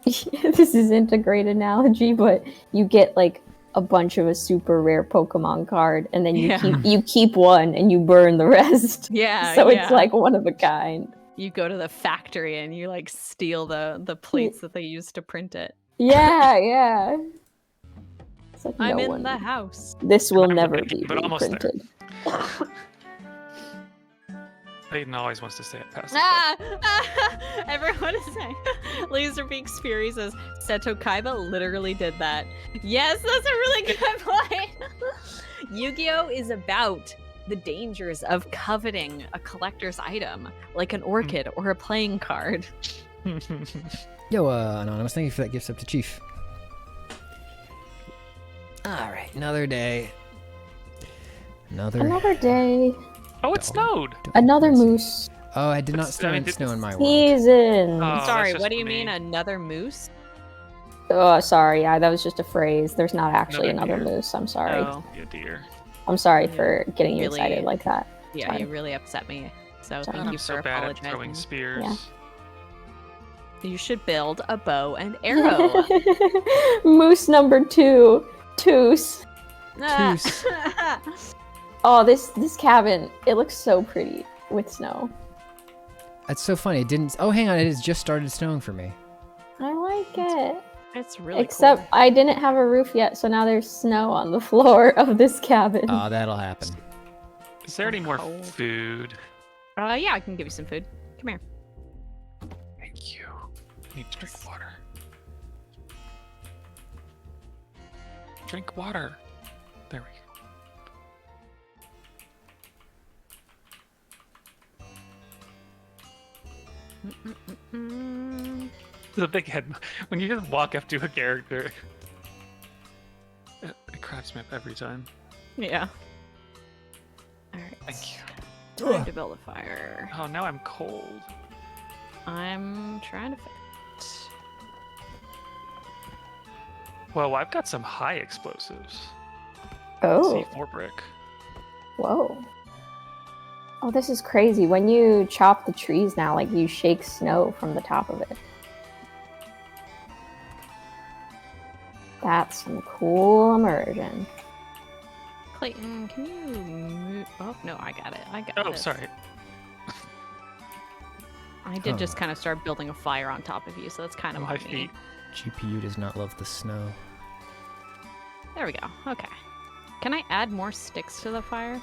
this isn't a great analogy, but you get, like, a bunch of a super rare Pokemon card, and then you keep one and you burn the rest. Yeah. So it's, like, one of a kind. You go to the factory and you, like, steal the plates that they used to print it. Yeah. It's like, I'm in the house. This will never be reprinted. Aiden always wants to say it past. Everyone is saying. Laserbeak's Fury says Seto Kaiba literally did that. Yes, that's a really good point. Yu-Gi-Oh! Is about the dangers of coveting a collector's item, like an orchid or a playing card. Yo, Anonymous, thank you for that gift up to Chief. Alright, another day. Another day. Oh, it snowed. Another moose. Oh, I did not But, start I in mean, snow in my world. Seasons. Oh, that's Sorry, just what do you me. mean another moose? Oh, sorry. Yeah, that was just a phrase. There's not actually Another another deer. moose. I'm sorry. Oh, Yeah, deer. I'm sorry Yeah. for getting you Really- excited like that. yeah, Sorry. you really upset me. So Sorry. thank I'm you so for bad at apologizing. throwing spears. Yeah. You should build a bow and arrow. Moose number 2. Toos. Toos. Oh, this cabin. It looks so pretty with snow. That's so funny. It didn't. Oh, hang on. It has just started snowing for me. I like it. It's really Except cool. I didn't have a roof yet, so now there's snow on the floor of this cabin. Oh, that'll happen. Is there any more cold. food? Yeah, I can give you some food. Come here. Thank you. I need to drink water. Drink water. There we go. The big head. When you just walk up to a character, it cracks me up every time. Yeah. Alright. Thank you. Time to build a fire. Oh, now I'm cold. I'm trying to fix Well, I've got some high explosives. Oh, C4 brick. whoa. Oh, this is crazy. When you chop the trees now, like you shake snow from the top of it. That's some cool immersion. Clayton, can you move? Oh, no, I got it. I got it. Oh, sorry. I did Huh. just kind of start building a fire on top of you, so that's kind of My on me. feet. GPU does not love the snow. There we go. Okay. Can I add more sticks to the fire?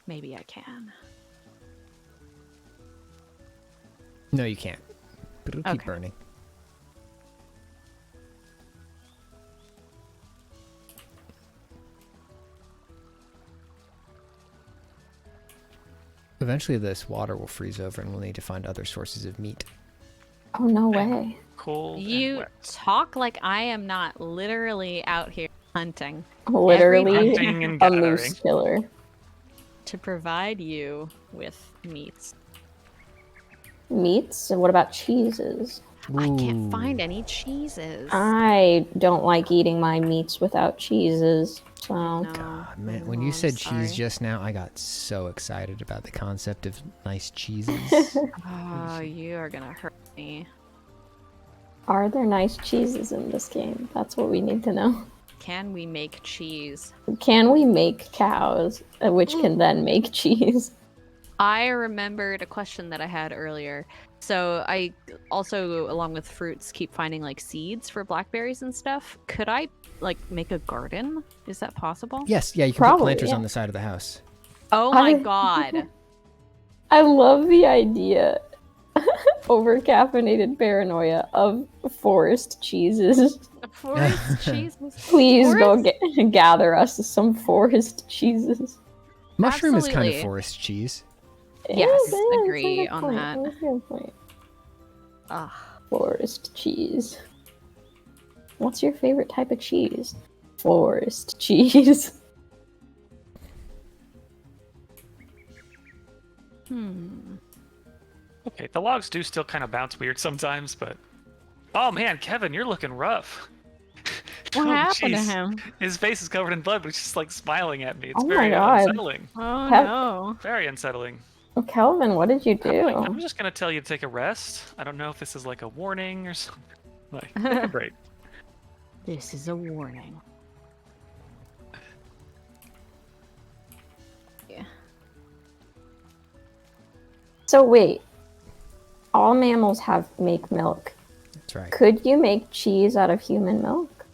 Maybe I can. No, you can't. But it'll keep Okay. burning. Eventually, this water will freeze over, and we'll need to find other sources of meat. Oh, no way. Cold and You wet. talk like I am not literally out here hunting Literally Hunting and a gathering. moose killer. to provide you with meats. Meats? And what about cheeses? I can't Ooh. find any cheeses. I don't like eating my meats without cheeses. So No. God, man, when No, you I'm said sorry. cheese just now, I got so excited about the concept of nice cheeses. Oh, you are gonna hurt me. are there nice cheeses in this game? That's what we need to know. Can we make cheese? Can we make cows, which can then make cheese? I remembered a question that I had earlier. So I also, along with fruits, keep finding like seeds for blackberries and stuff. Could I like make a garden? Is that possible? Yes, yeah, you can Probably, put planters yeah. on the side of the house. Oh my I- god. I love the idea. Over-caffeinated paranoia of forest cheeses. Forest cheese was Please go Forest? gather us some forest cheeses. Mushroom is kind of Absolutely. forest cheese. Yes, That's a agree good on point, that. that's a good point. Ugh. Forest cheese. What's your favorite type of cheese? Forest cheese. Okay, the logs do still kind of bounce weird sometimes, but... Oh man, Kevin, you're looking rough. What Oh, happened to jeez. him? His face is covered in blood, but he's just like smiling at me. It's Oh my very God. unsettling. Oh Have- no. Very unsettling. Kelvin, what did you do? I'm just gonna tell you to take a rest. I don't know if this is like a warning or something. Like, take a break. This is a warning. Yeah. So wait, all mammals make milk. That's right. Could you make cheese out of human milk?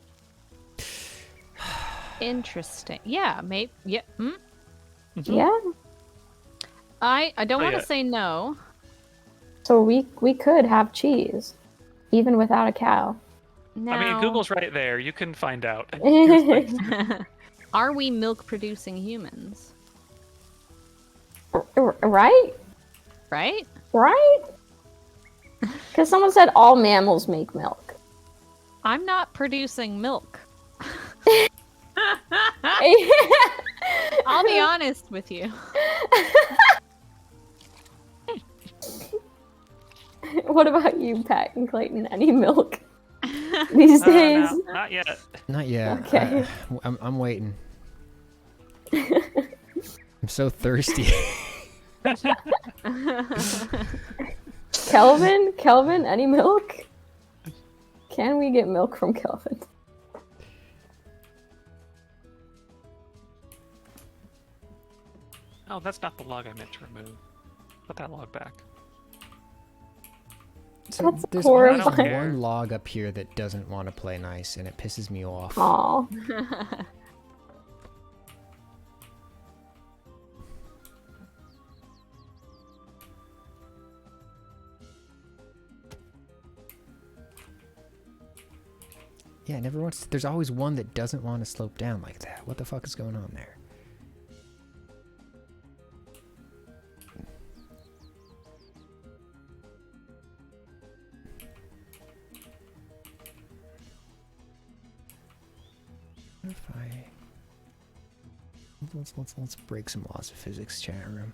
Interesting. Yeah, maybe. Yeah. Hmm? Yeah. I don't Oh, want to yeah. say no. So we could have cheese, even without a cow. Now, I mean, Google's right there. You can find out. are we milk producing humans? Right? Right? Right? Because someone said all mammals make milk. I'm not producing milk. I'll be honest with you. What about you, Pat and Clayton? Any milk these days? No, not yet. Not yet. Okay. I'm waiting. I'm so thirsty. Kelvin, any milk? Can we get milk from Kelvin? Oh, that's not the log I meant to remove. Put that log back. So That's there's horrifying. one log up here that doesn't want to play nice, and it pisses me off. Aw. Yeah, it never wants. There's always one that doesn't want to slope down like that. What the fuck is going on there? What if I... Let's break some laws of physics, chat room.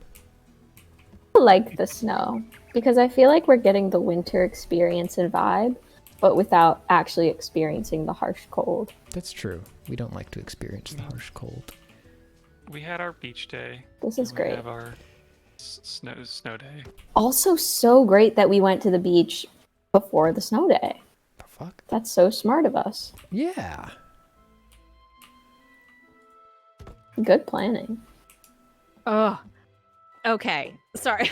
I like the snow because I feel like we're getting the winter experience and vibe, but without actually experiencing the harsh cold. That's true. We don't like to experience the harsh cold. We had our beach day. This is and great. We have our snow day. Also, so great that we went to the beach before the snow day. The fuck? That's so smart of us. Yeah. Good planning. Oh, okay. Sorry.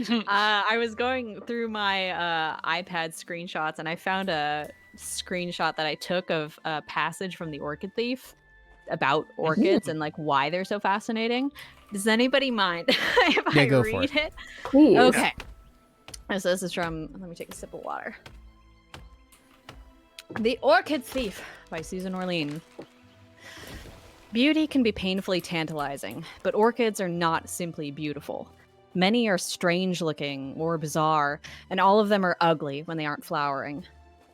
I was going through my iPad screenshots and I found a screenshot that I took of a passage from The Orchid Thief about orchids and like why they're so fascinating. Does anybody mind if I go for read it? Please. Okay. So this is from, let me take a sip of water. The Orchid Thief by Susan Orlean. Beauty can be painfully tantalizing, but orchids are not simply beautiful. Many are strange looking or bizarre, and all of them are ugly when they aren't flowering.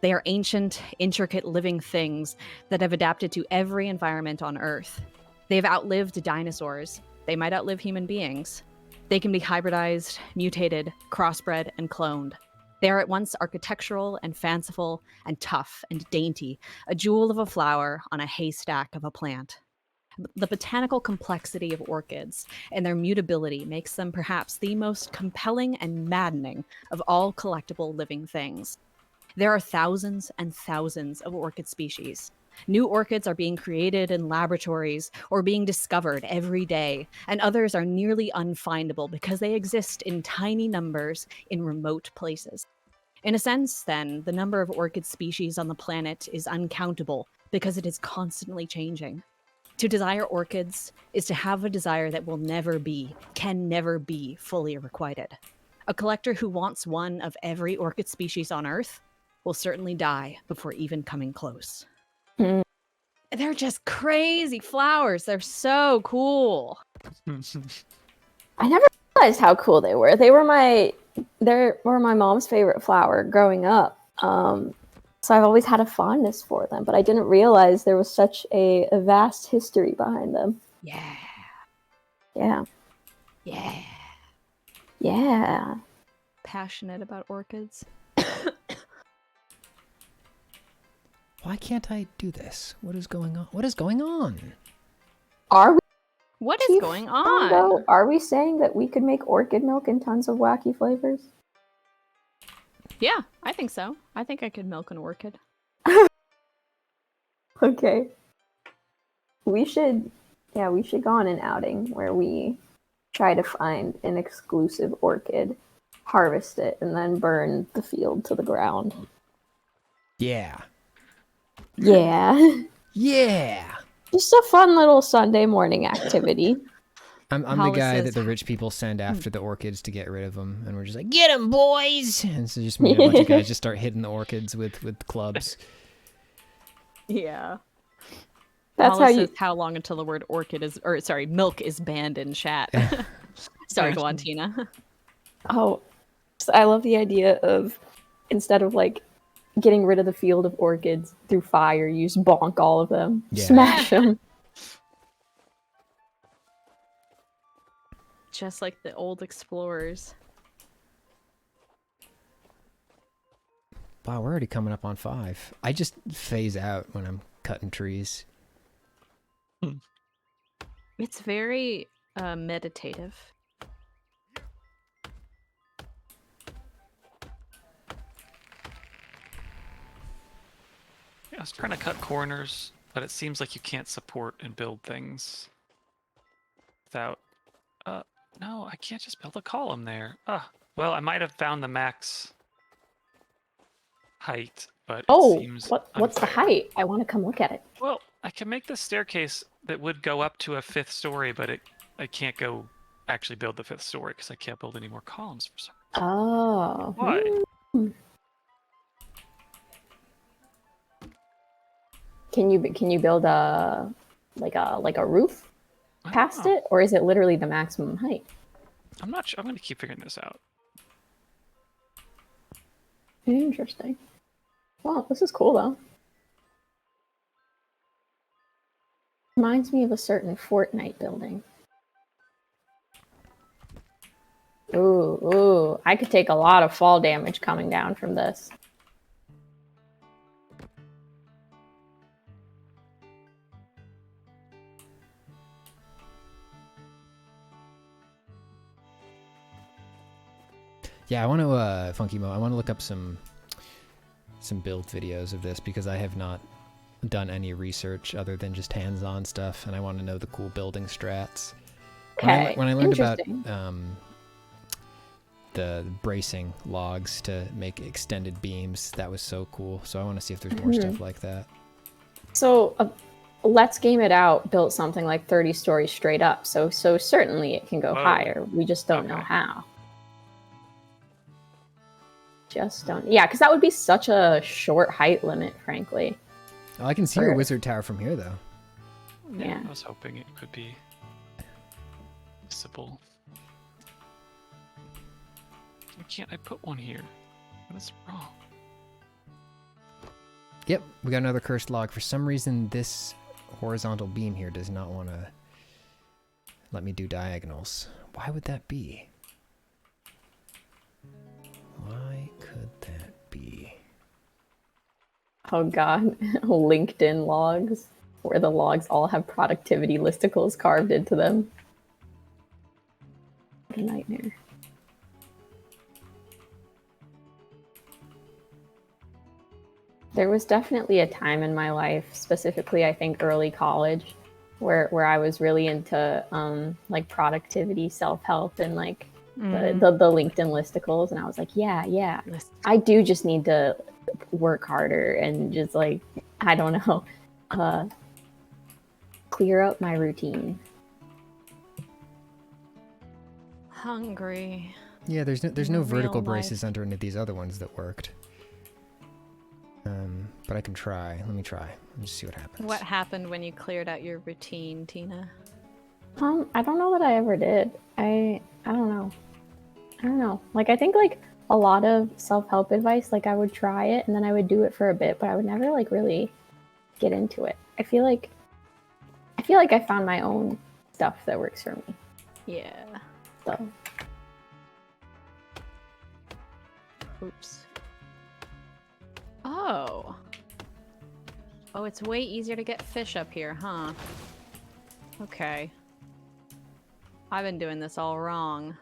They are ancient, intricate living things that have adapted to every environment on Earth. They've outlived dinosaurs. They might outlive human beings. They can be hybridized, mutated, crossbred, and cloned. They are at once architectural and fanciful and tough and dainty, a jewel of a flower on a haystack of a plant. The botanical complexity of orchids and their mutability makes them perhaps the most compelling and maddening of all collectible living things. There are thousands and thousands of orchid species. New orchids are being created in laboratories or being discovered every day, and others are nearly unfindable because they exist in tiny numbers in remote places. In a sense, then, the number of orchid species on the planet is uncountable because it is constantly changing. To desire orchids is to have a desire that will never be, can never be fully requited. A collector who wants one of every orchid species on Earth will certainly die before even coming close. Mm. They're just crazy flowers. They're so cool. I never realized how cool they were. They were my mom's favorite flower growing up. So I've always had a fondness for them, but I didn't realize there was such a vast history behind them. Yeah. Yeah. Yeah. Yeah. Passionate about orchids. Why can't I do this? What is going on? What is going on? Are we What is Chief going Fondo, on? are we saying that we could make orchid milk in tons of wacky flavors? Yeah, I think so. I think I could milk an orchid. Okay. We should go on an outing where we try to find an exclusive orchid, harvest it, and then burn the field to the ground. Yeah. Yeah. Yeah. Just a fun little Sunday morning activity. I'm the Hollis guy says- that the rich people send after the orchids to get rid of them, and we're just like, get them, boys! And so just me and a bunch of guys just start hitting the orchids with clubs. Yeah. That's Hollis how you says how long until the word orchid is, or sorry, milk is banned in chat. Sorry, go on, Tina. Oh, so I love the idea of instead of like getting rid of the field of orchids through fire. You just bonk all of them, Yeah. smash them. Just like the old explorers. Wow, we're already coming up on 5. I just phase out when I'm cutting trees. It's very meditative. Yeah, I was trying to cut corners, but it seems like you can't support and build things without... no, I can't just build a column there. Well, I might have found the max height, but it seems what's the unfair. height? I want to come look at it. Well, I can make this staircase that would go up to a 5th story, but I can't go actually build the 5th story because I can't build any more columns for some reason. Oh. Why? Can you build a roof past it, or is it literally the maximum height? I'm not sure. I'm going to keep figuring this out. Interesting. Well, this is cool though. Reminds me of a certain Fortnite building. Ooh, I could take a lot of fall damage coming down from this. Yeah, I want to, Funky Mo, I want to look up some build videos of this because I have not done any research other than just hands-on stuff, and I want to know the cool building strats. Okay, when I learned about interesting. the bracing logs to make extended beams, that was so cool. So I want to see if there's more stuff like that. So Let's Game It Out built something like 30 stories straight up, so certainly it can go higher. We just don't know how. Just don't. Yeah, because that would be such a short height limit, frankly. Oh, I can see your wizard tower from here, though. Yeah. I was hoping it could be visible. Why can't I put one here? What is wrong? Yep, we got another cursed log. For some reason, this horizontal beam here does not want to let me do diagonals. Why would that be? Why could that be? Oh god, LinkedIn logs, where the logs all have productivity listicles carved into them. What a nightmare. There was definitely a time in my life, specifically I think early college, where I was really into like productivity, self-help, and like the LinkedIn listicles, and I was like, yeah, I do just need to work harder and just like, I don't know, clear up my routine. Hungry. Yeah, there's no vertical Real braces under any of these other ones that worked. But I can try. Let me try. Let's see what happens. What happened when you cleared out your routine, Tina? I don't know that I ever did. I don't know. Like, I think like a lot of self-help advice, like I would try it and then I would do it for a bit, but I would never like really get into it. I feel like I found my own stuff that works for me. Yeah. So. Oops. Oh. Oh, it's way easier to get fish up here, huh? Okay. I've been doing this all wrong.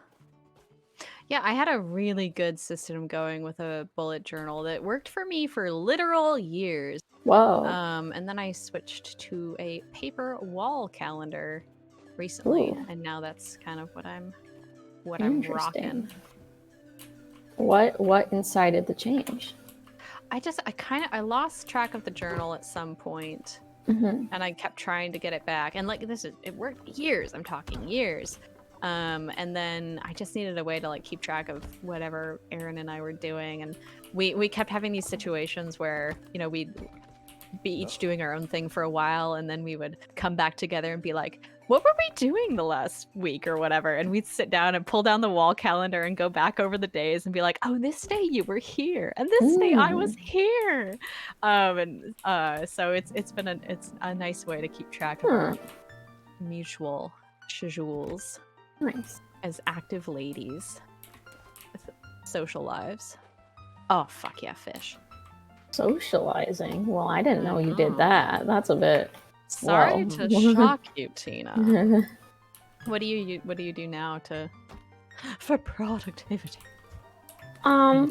Yeah, I had a really good system going with a bullet journal that worked for me for literal years. Whoa. And then I switched to a paper wall calendar recently, Ooh. and now that's kind of what I'm Interesting. rocking. What incited the change? I lost track of the journal at some point, Mm-hmm. and I kept trying to get it back. And like it worked years. I'm talking years. And then I just needed a way to like keep track of whatever Aaron and I were doing, and we kept having these situations where, you know, we'd be each doing our own thing for a while, and then we would come back together and be like, what were we doing the last week or whatever? And we'd sit down and pull down the wall calendar and go back over the days and be like, oh, this day you were here, and this day I was here. So it's a nice way to keep track of our mutual schedules. Nice. As active ladies with social lives. Oh, fuck yeah, fish. Socializing? Well, I didn't know you did that. That's a bit... Sorry Whoa. to shock you, Tina. What do you do now for productivity? Yeah,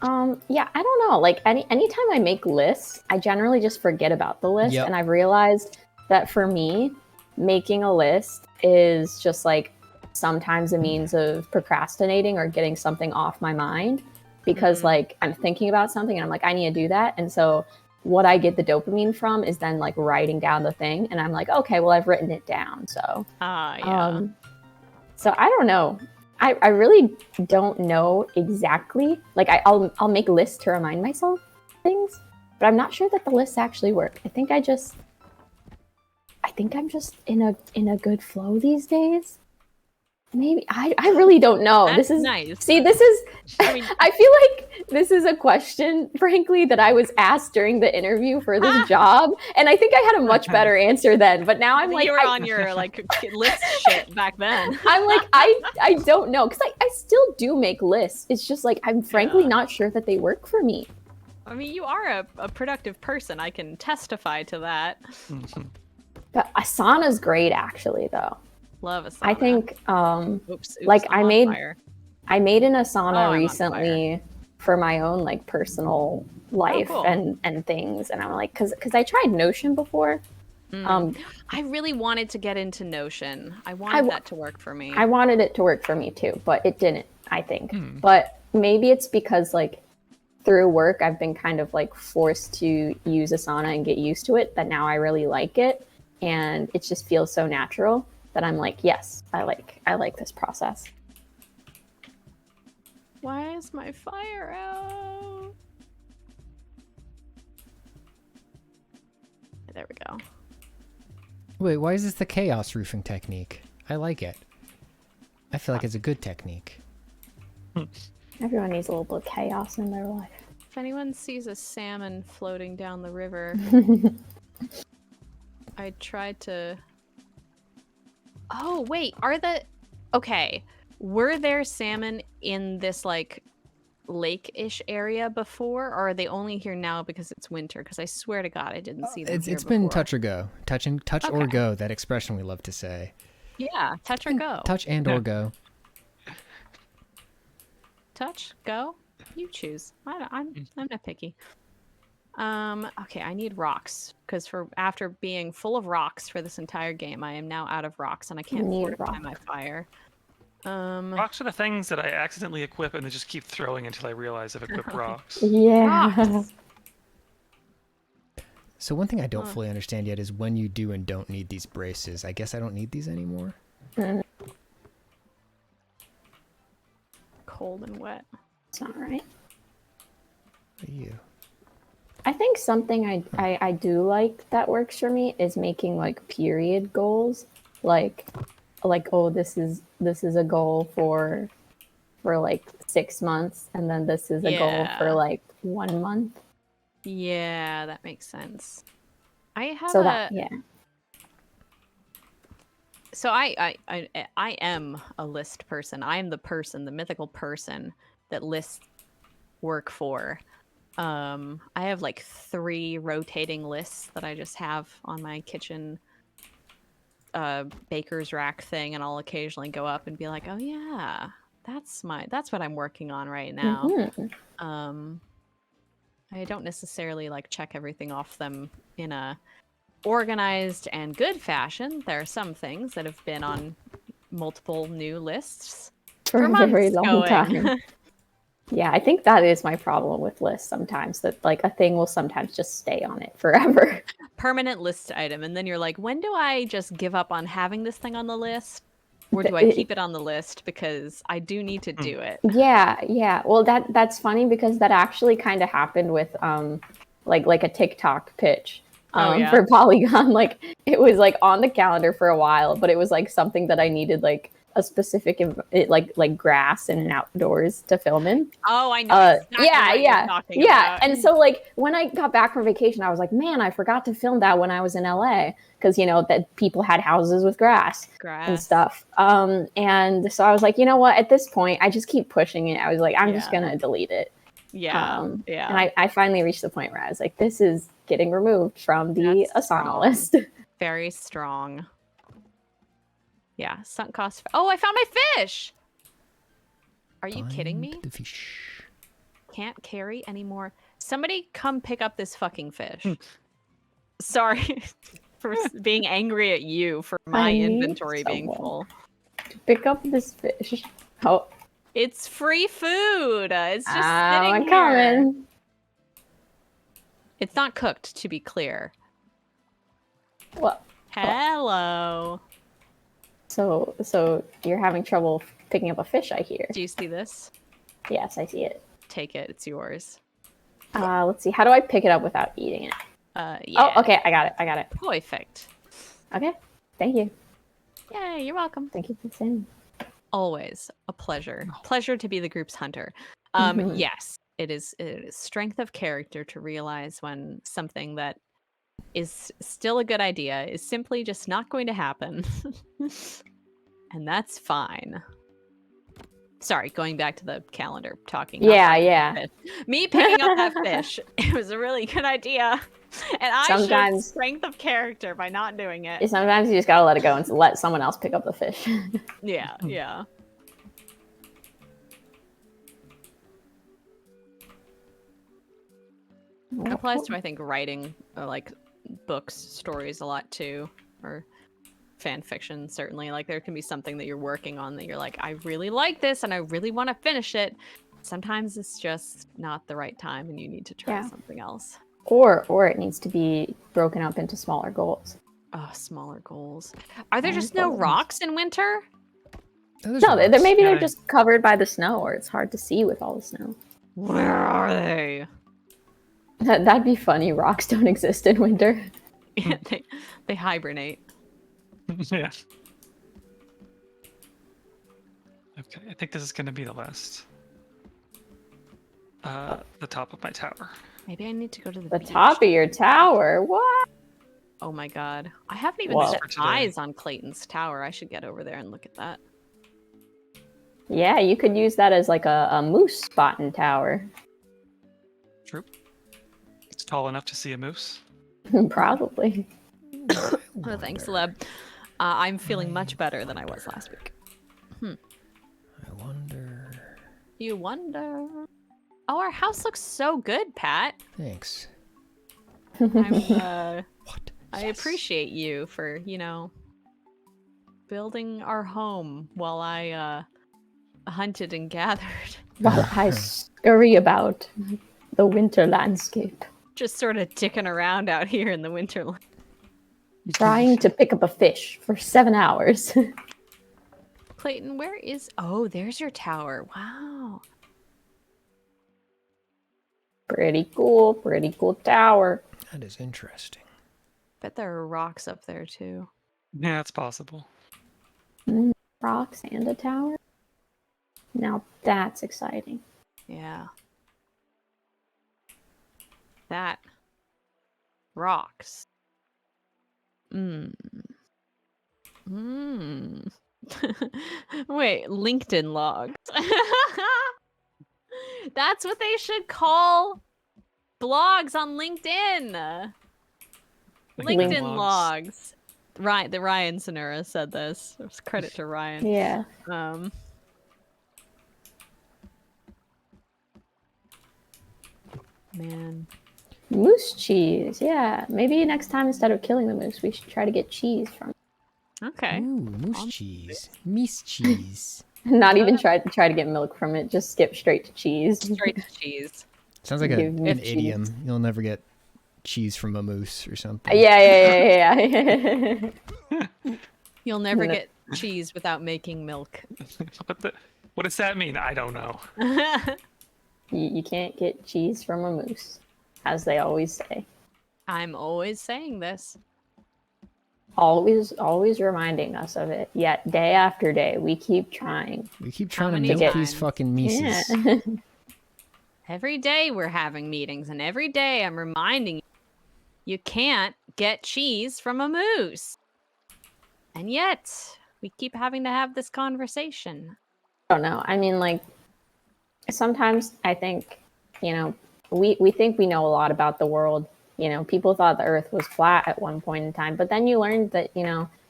I don't know. Like anytime I make lists, I generally just forget about the list. Yep. And I've realized that for me, making a list is just like sometimes a means of procrastinating or getting something off my mind, because like I'm thinking about something and I'm like, I need to do that. And so what I get the dopamine from is then like writing down the thing, and I'm like, okay, well, I've written it down. So Yeah. So I don't know. I really don't know exactly. Like I'll make lists to remind myself things, but I'm not sure that the lists actually work. I think I'm just in a good flow these days. Maybe I really don't know. That's This is nice. See, this is I mean, I feel like this is a question, frankly, that I was asked during the interview for this job, and I think I had a much better answer then. But now I'm like, you were on your like list shit back then. I'm like, I don't know, because I still do make lists. It's just like I'm frankly not sure that they work for me. I mean, you are a productive person. I can testify to that. But Asana's great, actually, though. Love Asana. I think, Oops, like I'm on fire. I made an Oh, Asana I'm on recently for my own like personal life cool. and things, and I'm like, because I tried Notion before. I really wanted to get into Notion. I wanted that to work for me. I wanted it to work for me too, but it didn't, I think. But maybe it's because like through work I've been kind of like forced to use Asana and get used to it, that now I really like it, and it just feels so natural that I'm like, yes, I like this process. Why is my fire out? There we go. Wait, why is this the chaos roofing technique? I like it. I feel like it's a good technique. Everyone needs a little bit of chaos in their life. If anyone sees a salmon floating down the river, I tried to... Oh, wait, okay. Were there salmon in this, like, lake-ish area before, or are they only here now because it's winter? Because I swear to God, I didn't see them It's here been before. touch or go. Touch or Okay. go, that expression we love to say. Yeah, touch or go. Touch and or go. Touch, go, you choose. I'm not picky. Okay, I need rocks, because after being full of rocks for this entire game, I am now out of rocks, and I can't Need fortify rock. my fire. Rocks are the things that I accidentally equip and then just keep throwing until I realize I've equipped rocks. Yeah. Rocks. So one thing I don't fully understand yet is when you do and don't need these braces. I guess I don't need these anymore. Cold and wet. It's not right. What are you? I think something I do like that works for me is making like period goals. Like oh, this is a goal for like 6 months, and then this is a goal for like 1 month. Yeah, that makes sense. I have So that So I am a list person. I am the mythical person that lists work for. I have like 3 rotating lists that I just have on my kitchen baker's rack thing, and I'll occasionally go up and be like, oh yeah, that's what I'm working on right now. I don't necessarily like check everything off them in a organized and good fashion. There are some things that have been on multiple new lists for a months very long going. time. Yeah, I think that is my problem with lists sometimes, that like a thing will sometimes just stay on it forever. Permanent list item, and then you're like, when do I just give up on having this thing on the list, or do I keep it on the list because I do need to do it? Yeah. Well, that's funny, because that actually kind of happened with like a TikTok pitch. Yeah. for Polygon. Like it was like on the calendar for a while, but it was like something that I needed like a specific like grass and outdoors to film in. Oh, I know exactly what you're talking about. And so like when I got back from vacation, I was like, man, I forgot to film that when I was in LA because that people had houses with grass and stuff. And so I was like, you know what? At this point, I just keep pushing it. I was like, I'm just gonna delete it. And I finally reached the point where I was like, this is getting removed from the Asana list. Very strong. Yeah, sunk cost. Oh, I found my fish! Are you kidding me? The fish. Can't carry anymore. Somebody come pick up this fucking fish. Sorry for being angry at you for my inventory being full. To pick up this fish. Oh. It's free food. It's just sitting I'm here. coming. It's not cooked, to be clear. Well. Hello. So you're having trouble picking up a fish, I hear. Do you see this? Yes, I see it. Take it. It's yours. Let's see. How do I pick it up without eating it? Yeah. Oh, okay. I got it. Perfect. Okay. Thank you. Yay, you're welcome. Thank you for saying. Always a pleasure. Pleasure to be the group's hunter. Yes, it is strength of character to realize when something that is still a good idea is simply just not going to happen. And that's fine. Sorry, going back to the calendar talking. Yeah. Me picking up that fish, it was a really good idea. And I showed strength of character by not doing it. Sometimes you just gotta let it go and let someone else pick up the fish. Yeah. It applies to, I think, writing like books, stories a lot too, or fan fiction certainly. Like there can be something that you're working on that you're like, I really like this and I really want to finish it. Sometimes it's just not the right time and you need to try something else. Or it needs to be broken up into smaller goals. Oh, smaller goals. Are there just no rocks in winter? No, maybe they're just covered by the snow, or it's hard to see with all the snow. Where are they? That'd be funny. Rocks don't exist in winter. Yeah, they hibernate. Yeah. Okay, I think this is going to be the last. The top of my tower. Maybe I need to go to the beach. Top of your tower? What? Oh my god. I haven't even set eyes on Clayton's tower. I should get over there and look at that. Yeah, you could use that as like a moose spot in tower. True. It's tall enough to see a moose. Probably. Oh, thanks, Celeb. I'm feeling much better than I was last week. I wonder. You wonder? Oh, our house looks so good, Pat. Thanks. What? I Yes. appreciate you for, building our home while I hunted and gathered. While I scurry about the winter landscape. Just sort of dicking around out here in the winter. Trying to pick up a fish for 7 hours. Clayton, where is... Oh, there's your tower. Wow. Pretty cool tower. That is interesting. Bet there are rocks up there, too. Yeah, it's possible. Rocks and a tower? Now that's exciting. Yeah. That rocks. Wait, LinkedIn logs. That's what they should call blogs on LinkedIn. LinkedIn logs. Right, the Ryan Sonura said this. It was credit to Ryan. Yeah. Man. Moose cheese. Yeah. Maybe next time instead of killing the moose, we should try to get cheese from it. Okay. Ooh, moose cheese. Meese cheese. Not even try to get milk from it. Just skip straight to cheese. Straight to cheese. Sounds like Give me an cheese. idiom. You'll never get cheese from a moose or something. Yeah. You'll never get cheese without making milk. What does that mean? I don't know. You can't get cheese from a moose, as they always say. I'm always saying this. Always reminding us of it. Yet day after day, we keep trying. We keep How trying to many milk these times? fucking Mises. Yeah. Every day we're having meetings, and every day I'm reminding you can't get cheese from a moose. And yet, we keep having to have this conversation. I don't know. I mean, like, sometimes I think, we think we know a lot about the world. People thought the earth was flat at one point in time, but then you learned that,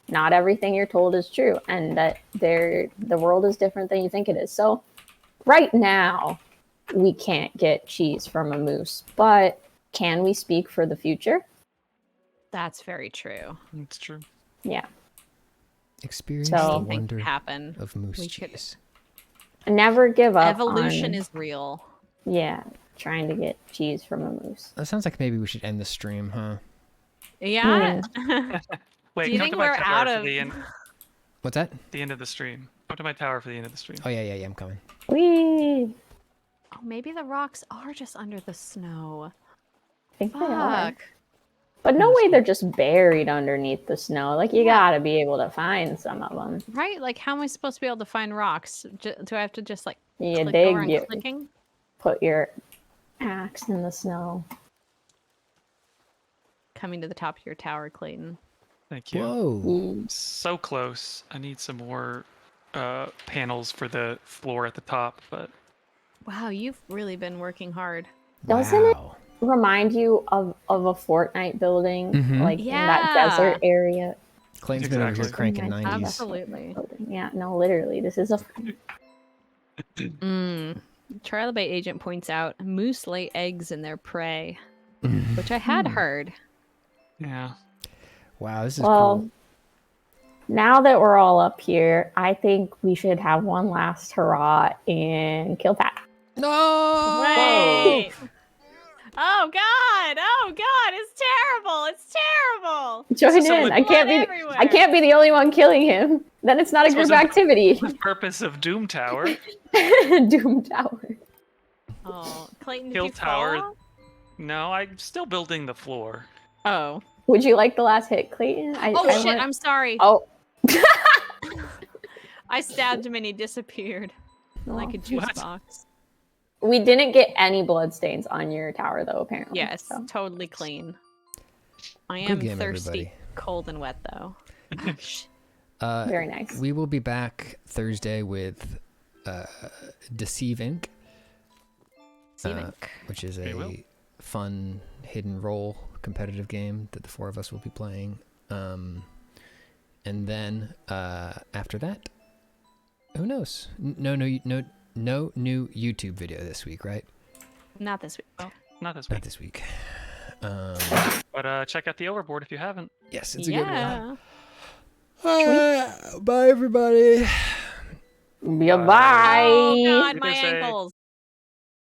not everything you're told is true, and that the world is different than you think it is. So right now, we can't get cheese from a moose, but can we speak for the future? That's very true. It's true. Yeah. Experience So- the Anything can wonder happen. of moose We could- cheese. Never give up. Evolution on, is real. Yeah, trying to get cheese from a moose. That sounds like maybe we should end the stream, huh? Yeah. Wait, Do you come think to my we're tower out for of- What's that? the end of the stream. Come to my tower for the end of the stream. Oh yeah, I'm coming. Whee! Oh, maybe the rocks are just under the snow. I think they are. Fuck. But no way they're just buried underneath the snow. Like, you Yeah. gotta be able to find some of them. Right? Like, how am I supposed to be able to find rocks? Do I have to just, like, You click dig, over and you clicking? put your axe in the snow. Coming to the top of your tower, Clayton. Thank you. Whoa. So close. I need some more panels for the floor at the top, but Wow, you've really been working hard. Doesn't it Wow. remind you of a Fortnite building, Mhm. like in that desert area? Clayton's been over here Exactly. cranking Nice. 90s. Absolutely. Building. Yeah, no, literally, this is a. Trilobite agent points out moose lay eggs in their prey, which I had heard. yeah. Wow, this is Well, cool. now that we're all up here, I think we should have one last hurrah and kill Pat. No! Wait! Oh god! Oh god! It's terrible! It's terrible! Join So in. with I can't blood be. everywhere. I can't be the only one killing him. Then it's not a This group wasn't- activity. The purpose of Doom Tower. Doom Tower. Oh, Clayton, did Kill you tower. fall? No, I'm still building the floor. Oh. Would you like the last hit, Clayton? Oh shit! I'm sorry. Oh. I stabbed him and he disappeared like a juice What? box. We didn't get any bloodstains on your tower, though. Apparently. Yes, So. totally clean. I Good am game, thirsty, everybody. cold and wet though. Oh, shit. Very nice. We will be back Thursday with Deceive Inc., Steven. which is We will. a fun hidden role competitive game that the four of us will be playing. And then after that, who knows? No new YouTube video this week, right? Not this week. Well, not this Not week. this week. But check out the overboard if you haven't. Yes, it's a good one. Yeah. Bye, everybody. Goodbye. Oh god, Good my to say. ankles.